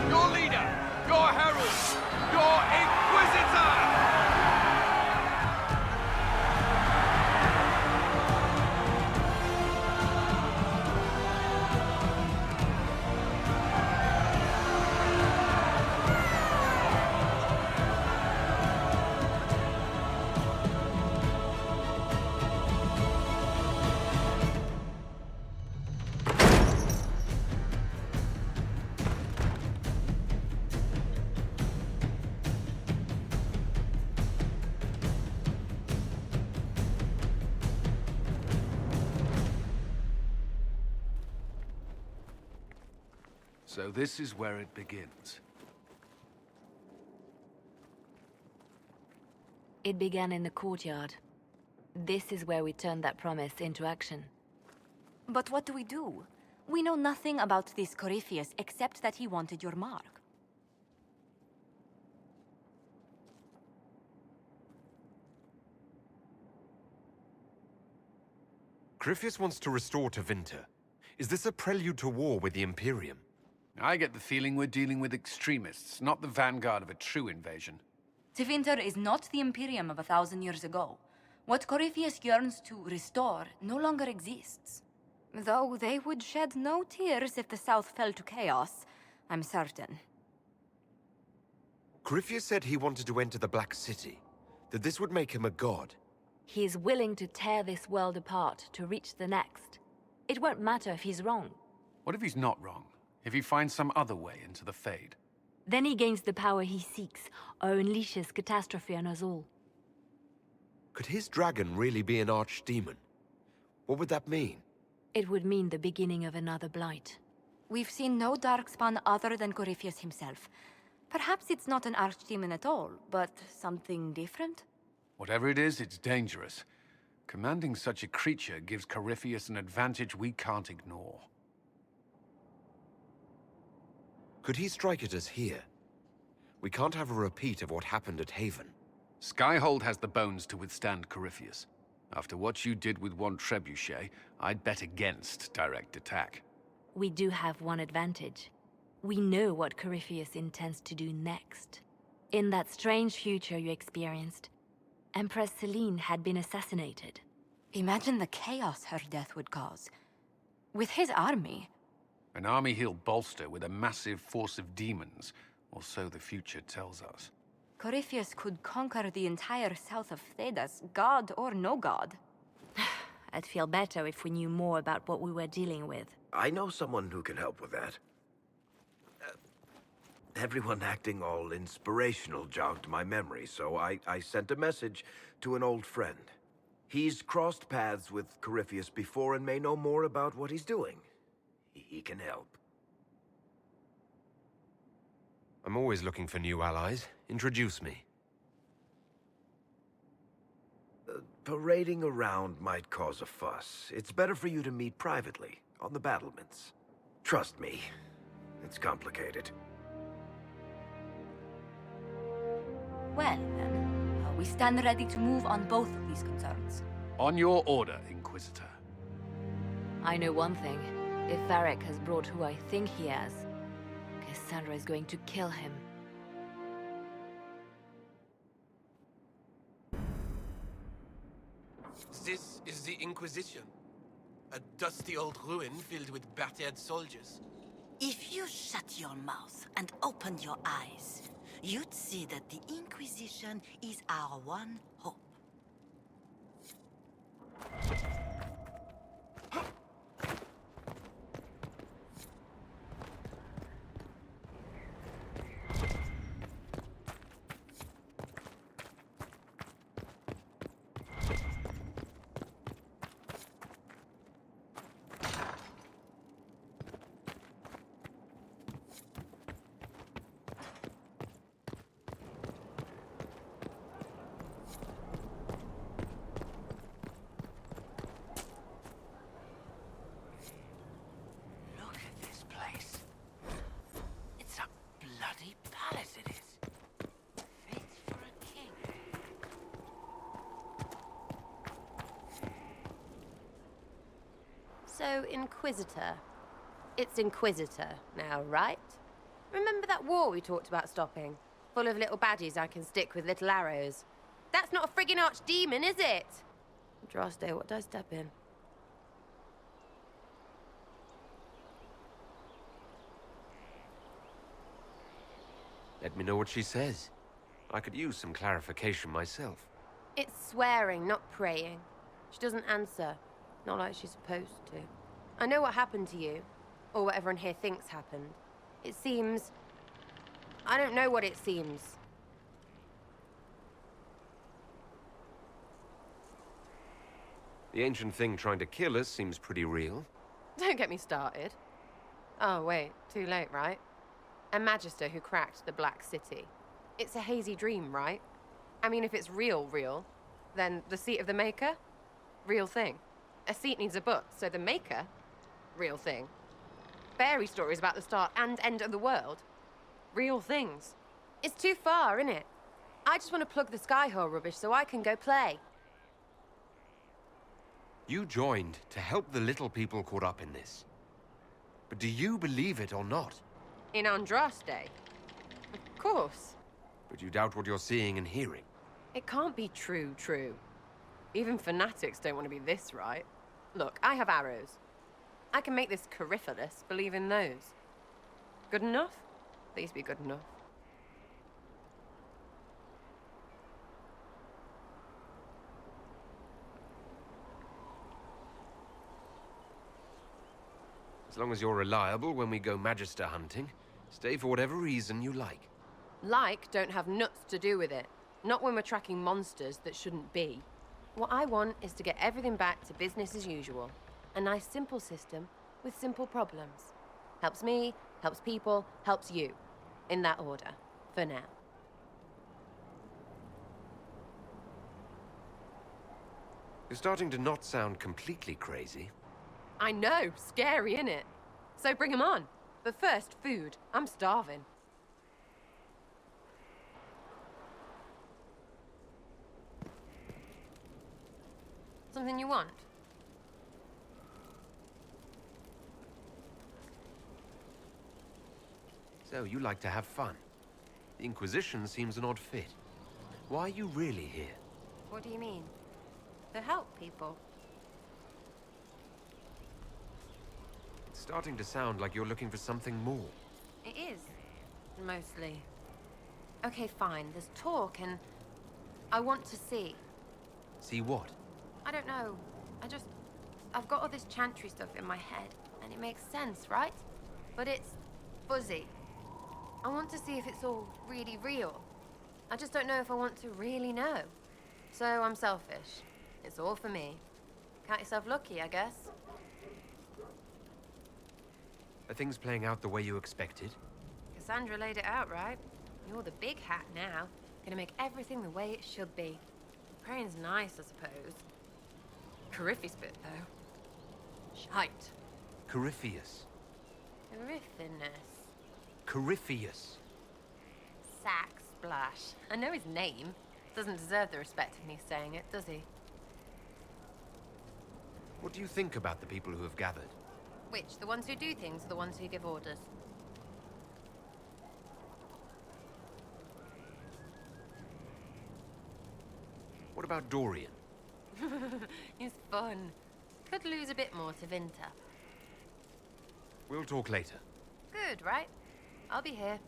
Your leader, your herald, your Inquisitor! So this is where it begins. It began in the courtyard. This is where we turned that promise into action. But what do we do? We know nothing about this Corypheus except that he wanted your mark. Corypheus wants to restore Tevinter. Is this a prelude to war with the Imperium? I get the feeling we're dealing with extremists, not the vanguard of a true invasion. Tevinter is not the Imperium of 1,000 years ago. What Corypheus yearns to restore no longer exists. Though they would shed no tears if the South fell to chaos, I'm certain. Corypheus said he wanted to enter the Black City, that this would make him a god. He is willing to tear this world apart to reach the next. It won't matter if he's wrong. What if he's not wrong? If he finds some other way into the Fade? Then he gains the power he seeks, or unleashes catastrophe on us all. Could his dragon really be an archdemon? What would that mean? It would mean the beginning of another blight. We've seen no darkspawn other than Corypheus himself. Perhaps it's not an archdemon at all, but something different? Whatever it is, it's dangerous. Commanding such a creature gives Corypheus an advantage we can't ignore. Could he strike at us here? We can't have a repeat of what happened at Haven. Skyhold has the bones to withstand Corypheus. After what you did with one trebuchet, I'd bet against direct attack. We do have one advantage. We know what Corypheus intends to do next. In that strange future you experienced, Empress Celine had been assassinated. Imagine the chaos her death would cause. With his army. An army he'll bolster with a massive force of demons, or so the future tells us. Corypheus could conquer the entire south of Thedas, god or no god. I'd feel better if we knew more about what we were dealing with. I know someone who can help with that. Everyone acting all inspirational jogged my memory, so I sent a message to an old friend. He's crossed paths with Corypheus before and may know more about what he's doing. He can help. I'm always looking for new allies. Introduce me. Parading around might cause a fuss. It's better for you to meet privately, on the battlements. Trust me, it's complicated. Well, then, we stand ready to move on both of these concerns. On your order, Inquisitor. I know one thing. If Varric has brought who I think he has, Cassandra is going to kill him. This is the Inquisition. A dusty old ruin filled with battered soldiers. If you shut your mouth and open your eyes, you'd see that the Inquisition is our one hope. So, Inquisitor. It's Inquisitor now, right? Remember that war we talked about stopping? Full of little baddies I can stick with little arrows. That's not a friggin' archdemon, is it? Droste, what did I step in? Let me know what she says. I could use some clarification myself. It's swearing, not praying. She doesn't answer. Not like she's supposed to. I know what happened to you, or what everyone here thinks happened. It seems... I don't know what it seems. The ancient thing trying to kill us seems pretty real. Don't get me started. Oh, wait, too late, right? A Magister who cracked the Black City. It's a hazy dream, right? I mean, if it's real, then the seat of the Maker? Real thing. A seat needs a butt, so the Maker? Real thing. Fairy stories about the start and end of the world? Real things. It's too far, innit? I just want to plug the Skyhole rubbish so I can go play. You joined to help the little people caught up in this. But do you believe it or not? In Andraste? Of course. But you doubt what you're seeing and hearing. It can't be true. Even fanatics don't want to be this right. Look, I have arrows. I can make this Corypheus believe in those. Good enough? Please be good enough. As long as you're reliable when we go Magister hunting, stay for whatever reason you like. Like don't have nuts to do with it. Not when we're tracking monsters that shouldn't be. What I want is to get everything back to business as usual. A nice simple system with simple problems. Helps me, helps people, helps you. In that order, for now. You're starting to not sound completely crazy. I know, scary, innit? So bring 'em on. But first, food. I'm starving. Something you want? So you like to have fun. The Inquisition seems an odd fit. Why are you really here? What do you mean? To help people. It's starting to sound like you're looking for something more. It is. Mostly. Okay, fine. There's talk and... I want to see. See what? I don't know. I've got all this chantry stuff in my head, and it makes sense, right? But it's fuzzy. I want to see if it's all really real. I just don't know if I want to really know. So I'm selfish. It's all for me. Count yourself lucky, I guess. Are things playing out the way you expected? Cassandra laid it out, right? You're the big hat now. Gonna make everything the way it should be. Praying's nice, I suppose. Corypheus bit, though. Shite. Corypheus. Corypheus. Corypheus. Sack Splash. I know his name. Doesn't deserve the respect of me saying it, does he? What do you think about the people who have gathered? Which? The ones who do things or the ones who give orders? What about Dorian? He's fun. Could lose a bit more to Vinter. We'll talk later. Good, right? I'll be here.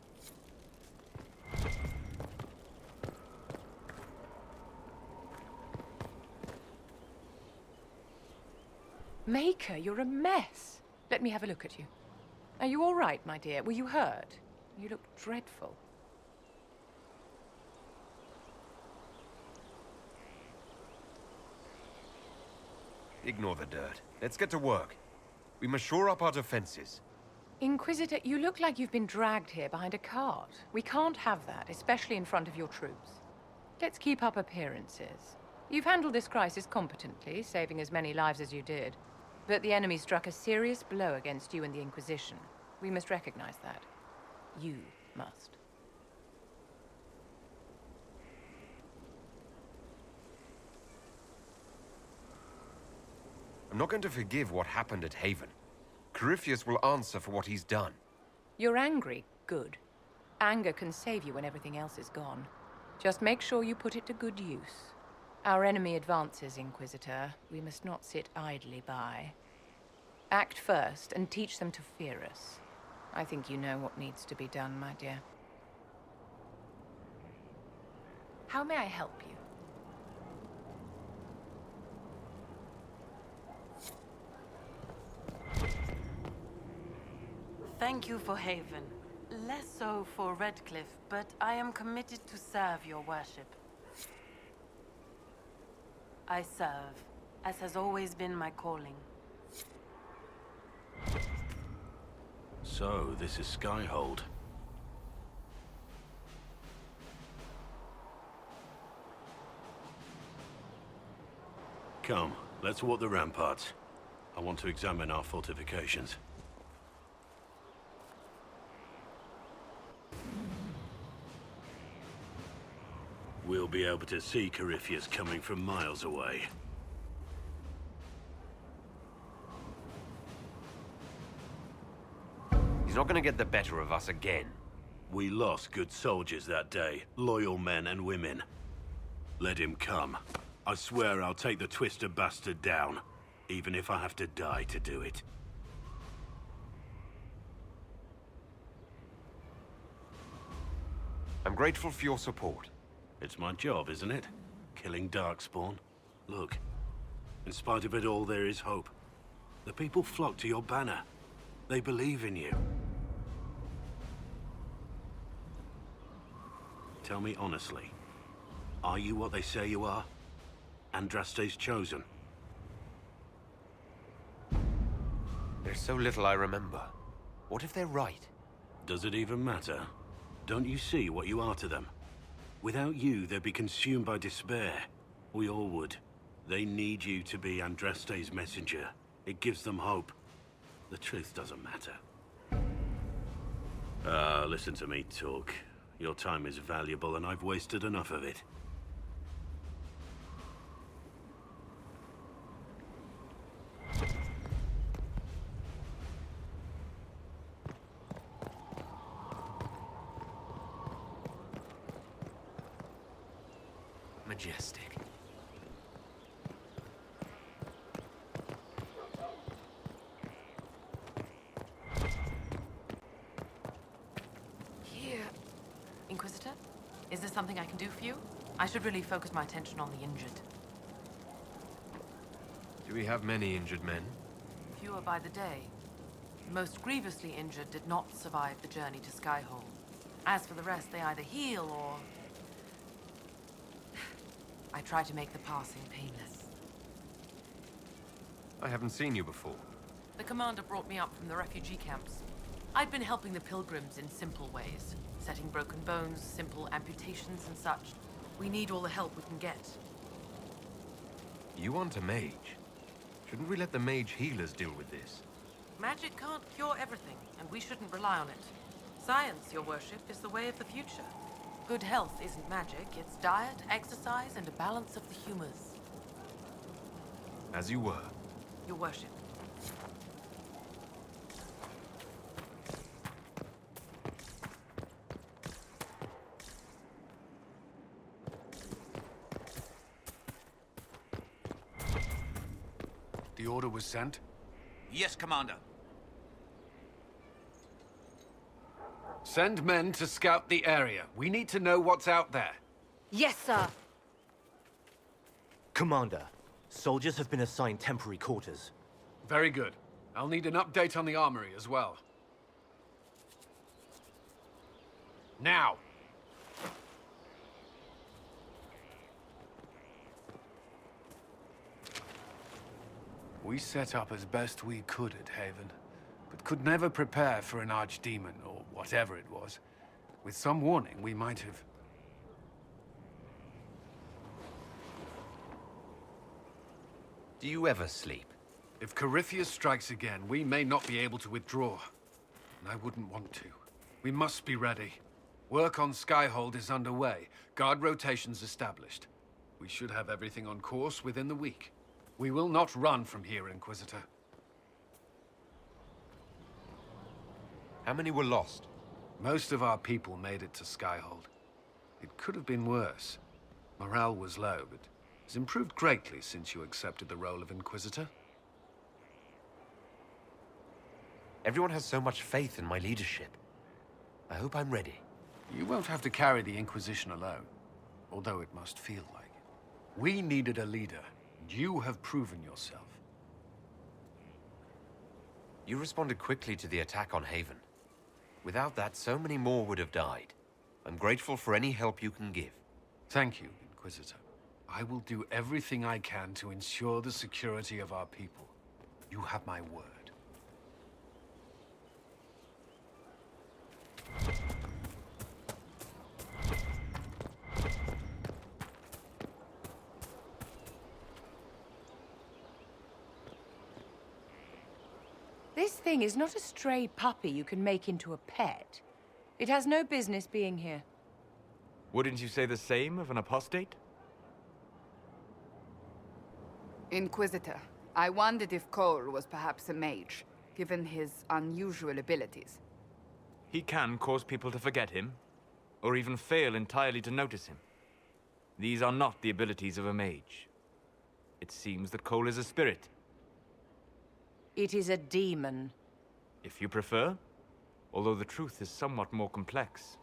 Maker, you're a mess. Let me have a look at you. Are you all right, my dear? Were you hurt? You look dreadful. Ignore the dirt. Let's get to work. We must shore up our defenses. Inquisitor, you look like you've been dragged here behind a cart. We can't have that, especially in front of your troops. Let's keep up appearances. You've handled this crisis competently, saving as many lives as you did. But the enemy struck a serious blow against you and the Inquisition. We must recognize that. You must. I'm not going to forgive what happened at Haven. Corypheus will answer for what he's done. You're angry. Good. Anger can save you when everything else is gone. Just make sure you put it to good use. Our enemy advances, Inquisitor. We must not sit idly by. Act first and teach them to fear us. I think you know what needs to be done, my dear. How may I help you? Thank you for Haven. Less so for Redcliffe, but I am committed to serve your worship. I serve, as has always been my calling. So, this is Skyhold. Come, let's walk the ramparts. I want to examine our fortifications. We'll be able to see Corypheus coming from miles away. He's not going to get the better of us again. We lost good soldiers that day, loyal men and women. Let him come. I swear I'll take the Twister bastard down, even if I have to die to do it. I'm grateful for your support. It's my job, isn't it? Killing darkspawn. Look, in spite of it all, there is hope. The people flock to your banner. They believe in you. Tell me honestly, are you what they say you are? Andraste's chosen? There's so little I remember. What if they're right? Does it even matter? Don't you see what you are to them? Without you, they'd be consumed by despair. We all would. They need you to be Andraste's messenger. It gives them hope. The truth doesn't matter. Listen to me talk. Your time is valuable and I've wasted enough of it. Majestic. Here. Inquisitor, is there something I can do for you? I should really focus my attention on the injured. Do we have many injured men? Fewer by the day. The most grievously injured did not survive the journey to Skyhold. As for the rest, they either heal or... I try to make the passing painless. I haven't seen you before. The commander brought me up from the refugee camps. I'd been helping the pilgrims in simple ways. Setting broken bones, simple amputations and such. We need all the help we can get. You want a mage? Shouldn't we let the mage healers deal with this? Magic can't cure everything, and we shouldn't rely on it. Science, your worship, is the way of the future. Good health isn't magic, it's diet, exercise, and a balance of the humors. As you were. Your worship. The order was sent? Yes, Commander. Send men to scout the area. We need to know what's out there. Yes, sir. Commander, soldiers have been assigned temporary quarters. Very good. I'll need an update on the armory as well. Now! We set up as best we could at Haven, but could never prepare for an archdemon, or whatever it was. With some warning, we might have... Do you ever sleep? If Corypheus strikes again, we may not be able to withdraw. And I wouldn't want to. We must be ready. Work on Skyhold is underway. Guard rotations established. We should have everything on course within the week. We will not run from here, Inquisitor. How many were lost? Most of our people made it to Skyhold. It could have been worse. Morale was low, but it's improved greatly since you accepted the role of Inquisitor. Everyone has so much faith in my leadership. I hope I'm ready. You won't have to carry the Inquisition alone, although it must feel like it. We needed a leader, and you have proven yourself. You responded quickly to the attack on Haven. Without that, so many more would have died. I'm grateful for any help you can give. Thank you, Inquisitor. I will do everything I can to ensure the security of our people. You have my word. This thing is not a stray puppy you can make into a pet. It has no business being here. Wouldn't you say the same of an apostate? Inquisitor, I wondered if Cole was perhaps a mage, given his unusual abilities. He can cause people to forget him, or even fail entirely to notice him. These are not the abilities of a mage. It seems that Cole is a spirit. It is a demon. If you prefer, although the truth is somewhat more complex.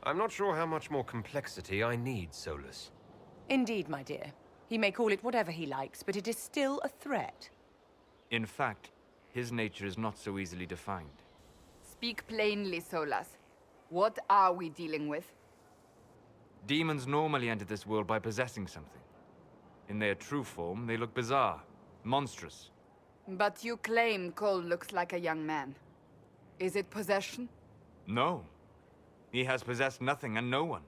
I'm not sure how much more complexity I need, Solus. Indeed, my dear. He may call it whatever he likes, but it is still a threat. In fact, his nature is not so easily defined. Speak plainly, Solus. What are we dealing with? Demons normally enter this world by possessing something. In their true form, they look bizarre, monstrous. But you claim Cole looks like a young man. Is it possession? No. He has possessed nothing and no one.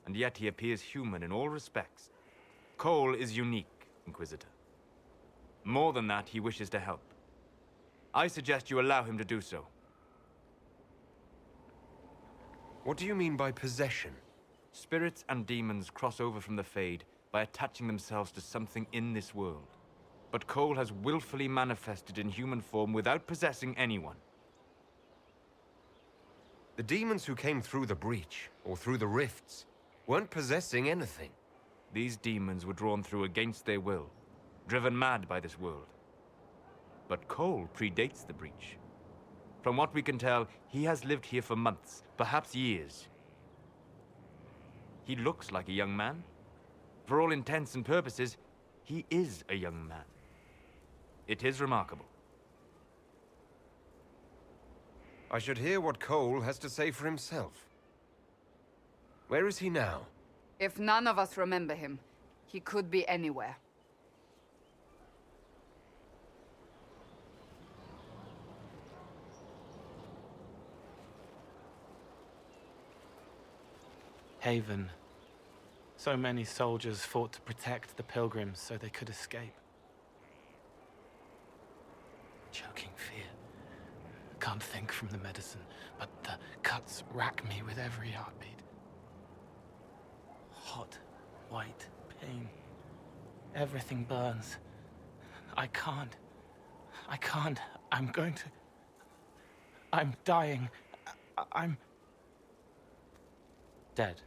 and yet he appears human in all respects. Cole is unique, Inquisitor. More than that, he wishes to help. I suggest you allow him to do so. What do you mean by possession? Spirits and demons cross over from the Fade by attaching themselves to something in this world. But Cole has willfully manifested in human form without possessing anyone. The demons who came through the breach, or through the rifts, weren't possessing anything. These demons were drawn through against their will, driven mad by this world. But Cole predates the breach. From what we can tell, he has lived here for months, perhaps years. He looks like a young man. For all intents and purposes, he is a young man. It is remarkable. I should hear what Cole has to say for himself. Where is he now? If none of us remember him, he could be anywhere. Haven. So many soldiers fought to protect the pilgrims so they could escape. Choking fear. Can't think from the medicine, but the cuts rack me with every heartbeat. Hot, white pain. Everything burns. I can't. I'm going to... I'm dying. I'm... dead.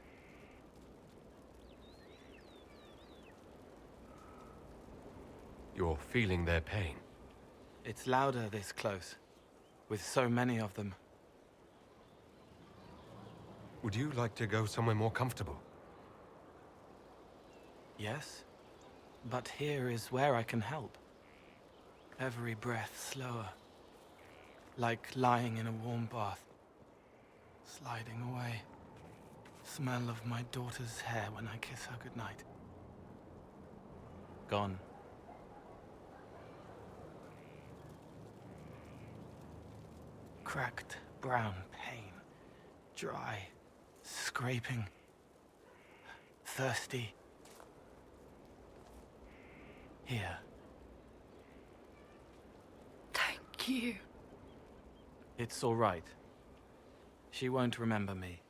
You're feeling their pain. It's louder this close, with so many of them. Would you like to go somewhere more comfortable? Yes, but here is where I can help. Every breath slower, like lying in a warm bath, sliding away. Smell of my daughter's hair when I kiss her goodnight. Gone. Cracked brown pain, dry, scraping, thirsty. Here. Thank you. It's all right. She won't remember me.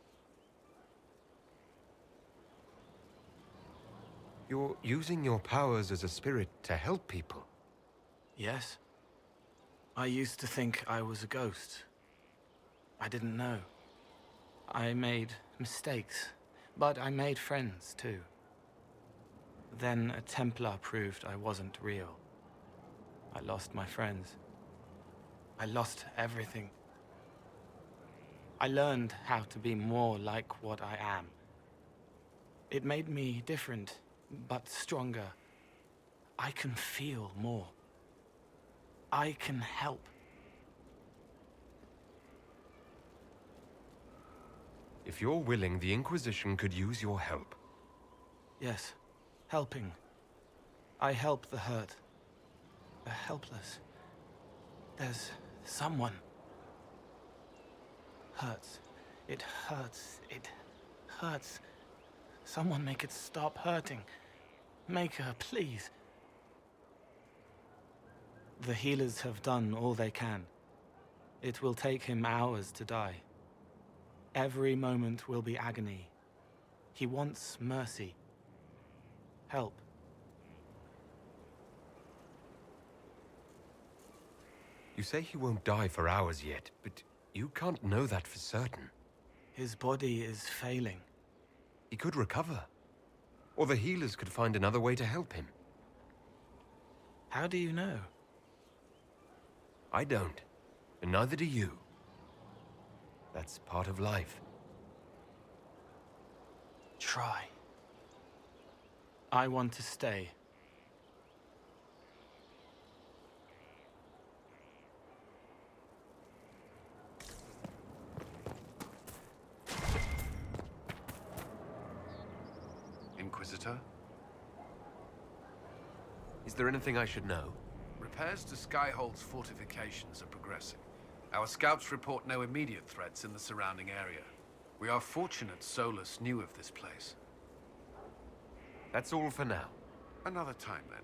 You're using your powers as a spirit to help people. Yes. I used to think I was a ghost. I didn't know. I made mistakes, but I made friends too. Then a Templar proved I wasn't real. I lost my friends. I lost everything. I learned how to be more like what I am. It made me different, but stronger. I can feel more. I can help. If you're willing, the Inquisition could use your help. Yes, helping. I help the hurt, the helpless. There's someone. Hurts. It hurts. It hurts. Someone make it stop hurting. Make her, please. The healers have done all they can. It will take him hours to die. Every moment will be agony. He wants mercy. Help. You say he won't die for hours yet, but you can't know that for certain. His body is failing. He could recover. Or the healers could find another way to help him. How do you know? I don't, and neither do you. That's part of life. Try. I want to stay. Inquisitor? Is there anything I should know? Repairs to Skyhold's fortifications are progressing. Our scouts report no immediate threats in the surrounding area. We are fortunate Solus knew of this place. That's all for now. Another time, then.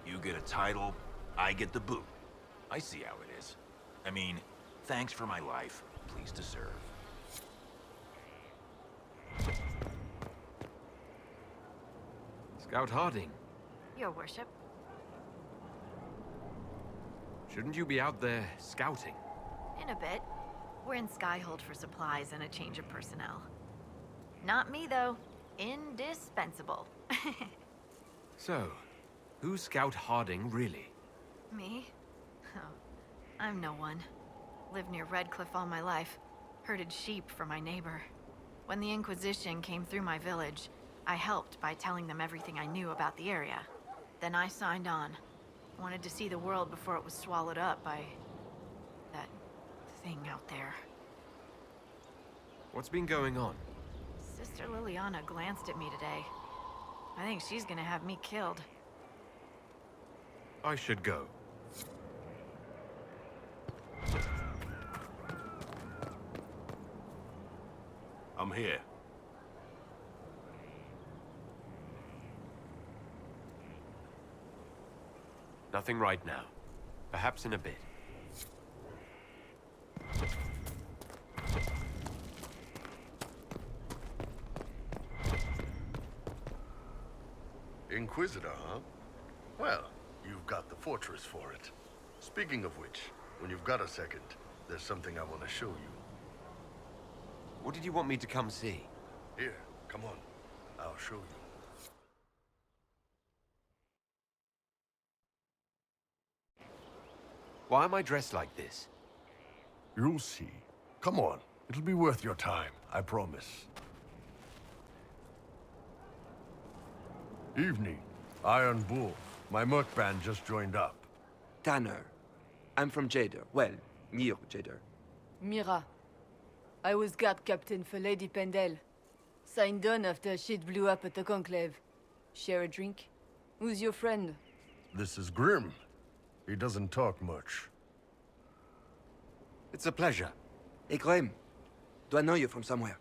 You get a title, I get the boot. I see how it is. I mean, thanks for my life. Pleased to serve. Scout Harding, Your worship. shouldn't you be out there scouting? In a bit. We're in Skyhold for supplies and a change of personnel. Not me, though. Indispensable. So, who's Scout Harding really? Me? Oh, I'm no one. Lived near Redcliffe all my life. Herded sheep for my neighbor. When the Inquisition came through my village, I helped by telling them everything I knew about the area. Then I signed on. Wanted to see the world before it was swallowed up by that thing out there. What's been going on? Sister Liliana glanced at me today. I think she's gonna have me killed. I should go. I'm here. Nothing right now. Perhaps in a bit. Inquisitor, huh? Well, you've got the fortress for it. Speaking of which, when you've got a second, there's something I want to show you. What did you want me to come see? Here, come on. I'll show you. Why am I dressed like this? You'll see. Come on. It'll be worth your time, I promise. Evening. Iron Bull. My merc band just joined up. Tanner. I'm from Jader. Well, near Jader. Mira. I was guard captain for Lady Pendel. Signed on after shit blew up at the Conclave. Share a drink? Who's your friend? This is Grim. He doesn't talk much. It's a pleasure. Hey, Grim. Do I know you from somewhere?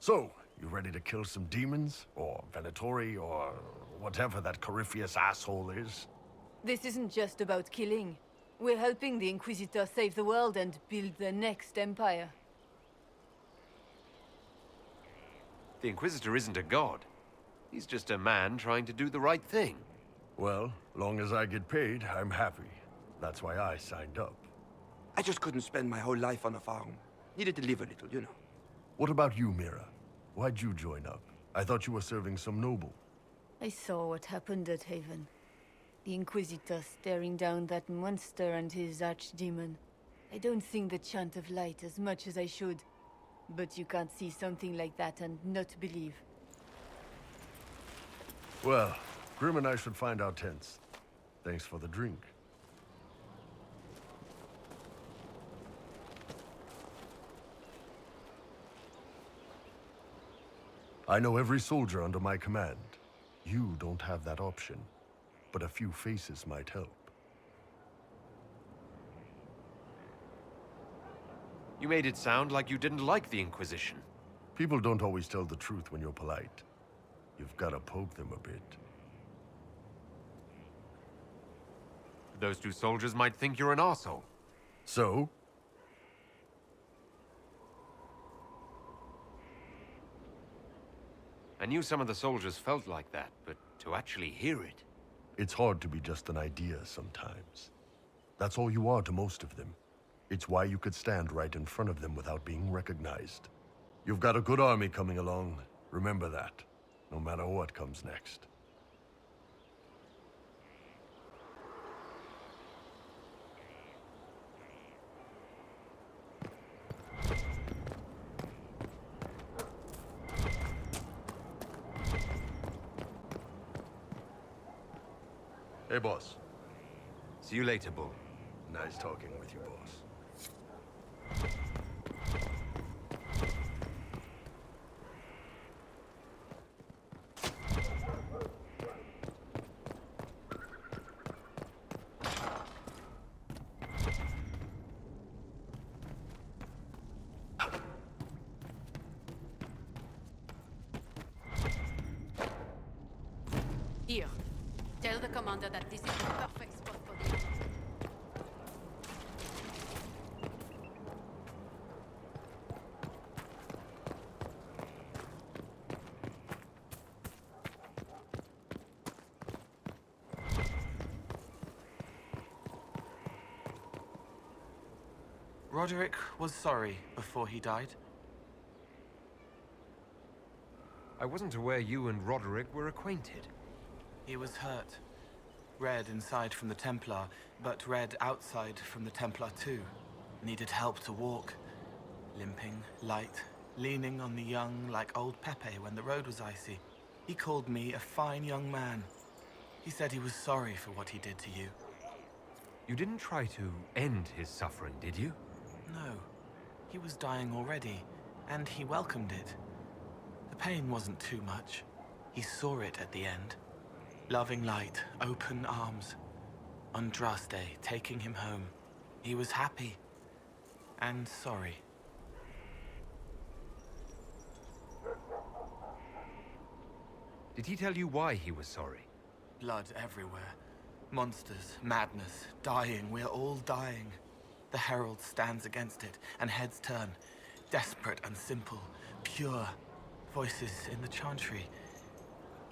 So, you ready to kill some demons? Or Venatori? Or whatever that Corypheus asshole is? This isn't just about killing. We're helping the Inquisitor save the world and build the next empire. The Inquisitor isn't a god. He's just a man trying to do the right thing. Well, long as I get paid, I'm happy. That's why I signed up. I just couldn't spend my whole life on a farm. Needed to live a little, you know. What about you, Mira? Why'd you join up? I thought you were serving some noble. I saw what happened at Haven. The Inquisitor staring down that monster and his archdemon. I don't sing the chant of light as much as I should. But you can't see something like that and not believe. Well, Grim and I should find our tents. Thanks for the drink. I know every soldier under my command. You don't have that option, but a few faces might help. You made it sound like you didn't like the Inquisition. People don't always tell the truth when you're polite. You've got to poke them a bit. Those two soldiers might think you're an arsehole. So? I knew some of the soldiers felt like that, but to actually hear it... It's hard to be just an idea sometimes. That's all you are to most of them. It's why you could stand right in front of them without being recognized. You've got a good army coming along. Remember that, no matter what comes next. Hey, boss. See you later, Bull. Nice talking with you, boss. Tell the commander that this is the perfect spot for the attack. Roderick was sorry before he died. I wasn't aware you and Roderick were acquainted. He was hurt. Red inside from the Templar, but red outside from the Templar too. Needed help to walk. Limping, light, leaning on the young like old Pepe when the road was icy. He called me a fine young man. He said he was sorry for what he did to you. You didn't try to end his suffering, did you? No. He was dying already, and he welcomed it. The pain wasn't too much. He saw it at the end. Loving light, open arms. Andraste taking him home. He was happy. And sorry. Did he tell you why he was sorry? Blood everywhere. Monsters, madness, dying. We're all dying. The Herald stands against it, and heads turn. Desperate and simple. Pure. Voices in the chantry.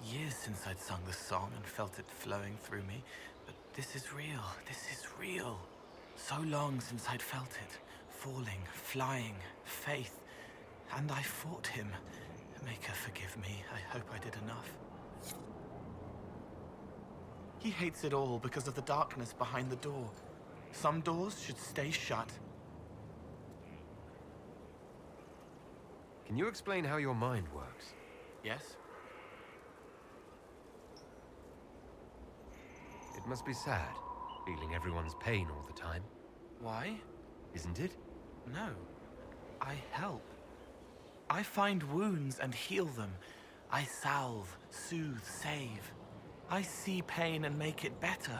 Years since I'd sung the song and felt it flowing through me. But this is real. This is real. So long since I'd felt it. Falling, flying, faith. And I fought him. Maker, forgive me. I hope I did enough. He hates it all because of the darkness behind the door. Some doors should stay shut. Can you explain how your mind works? Yes? It must be sad, feeling everyone's pain all the time. Why? Isn't it? No. I help. I find wounds and heal them. I salve, soothe, save. I see pain and make it better.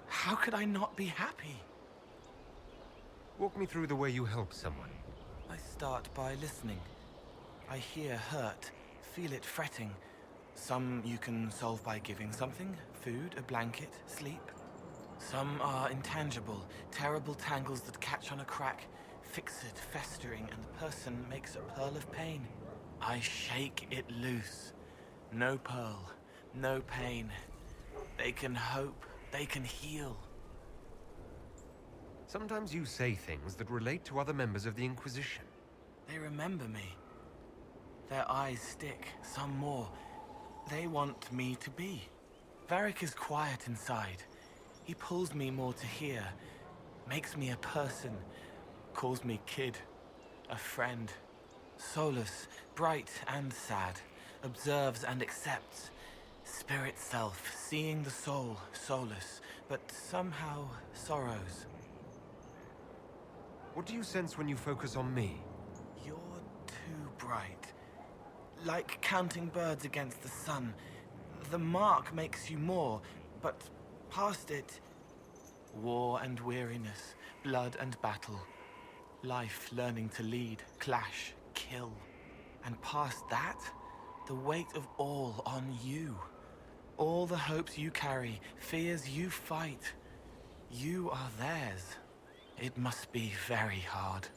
How could I not be happy? Walk me through the way you help someone. I start by listening. I hear hurt, feel it fretting. Some you can solve by giving something, food, a blanket, sleep. Some are intangible, terrible tangles that catch on a crack, fixed, festering, and the person makes a pearl of pain. I shake it loose. No pearl, no pain. They can hope, they can heal. Sometimes you say things that relate to other members of the Inquisition. They remember me. Their eyes stick, some more. They want me to be. Varric is quiet inside. He pulls me more to hear, makes me a person, calls me kid, a friend. Solus, bright and sad, observes and accepts. Spirit self, seeing the soul, Solus, but somehow sorrows. What do you sense when you focus on me? You're too bright. Like counting birds against the sun. The mark makes you more, but past it, war and weariness, blood and battle. Life learning to lead, clash, kill. And past that, the weight of all on you. All the hopes you carry, fears you fight. You are theirs. It must be very hard.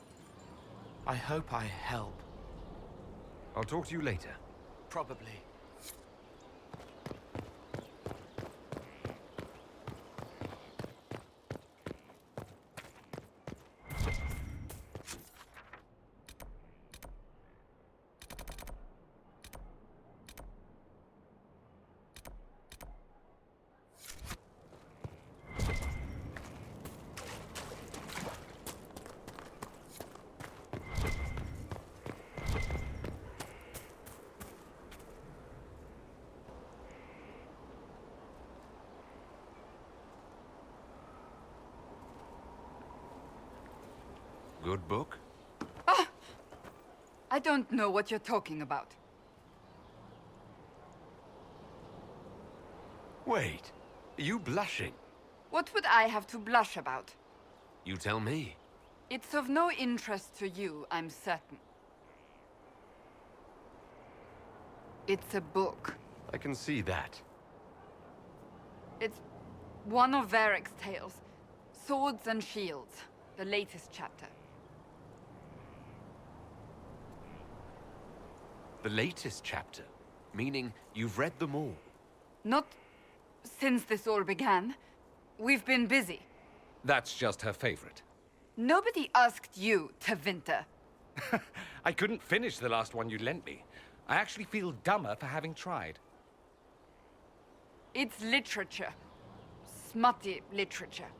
I hope I help. I'll talk to you later. Probably. Good book? Ah! I don't know what you're talking about. Wait, are you blushing? What would I have to blush about? You tell me. It's of no interest to you, I'm certain. It's a book. I can see that. It's one of Varric's tales. Swords and Shields, the latest chapter. The latest chapter? Meaning you've read them all? Not since this all began. We've been busy. That's just her favorite. Nobody asked you to winter. I couldn't finish the last one you lent me. I actually feel dumber for having tried. It's literature. Smutty literature.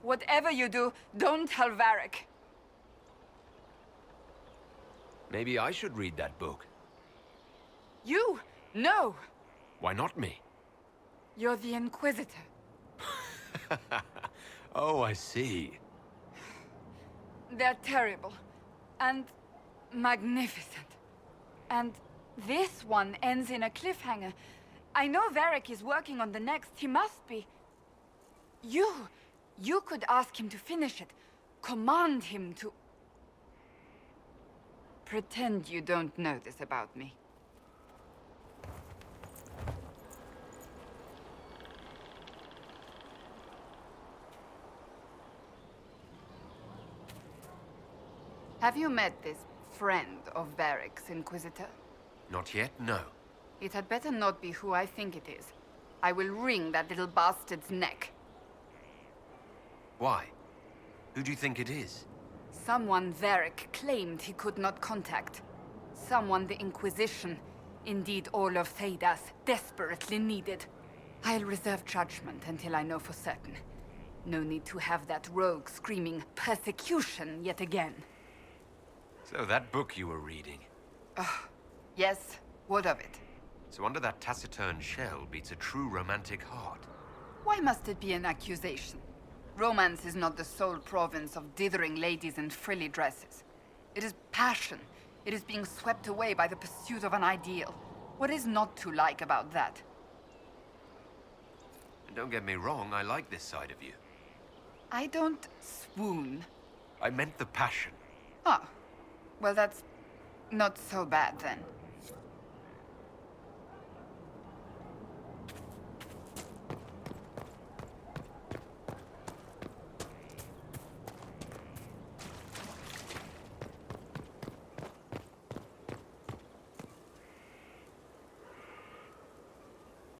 Whatever you do, don't tell Varric. Maybe I should read that book. You? No! Why not me? You're the Inquisitor. Oh, I see. They're terrible. And magnificent. And this one ends in a cliffhanger. I know Varric is working on the next. He must be. You could ask him to finish it. Command him to... Pretend you don't know this about me. Have you met this friend of Varric's, Inquisitor? Not yet, no. It had better not be who I think it is. I will wring that little bastard's neck. Why? Who do you think it is? Someone Varric claimed he could not contact. Someone the Inquisition, indeed all of Thedas, desperately needed. I'll reserve judgment until I know for certain. No need to have that rogue screaming persecution yet again. So that book you were reading. Yes, what of it? So under that taciturn shell beats a true romantic heart. Why must it be an accusation? Romance is not the sole province of dithering ladies in frilly dresses. It is passion. It is being swept away by the pursuit of an ideal. What is not to like about that? And don't get me wrong, I like this side of you. I don't swoon. I meant the passion. Oh. Well, that's not so bad then.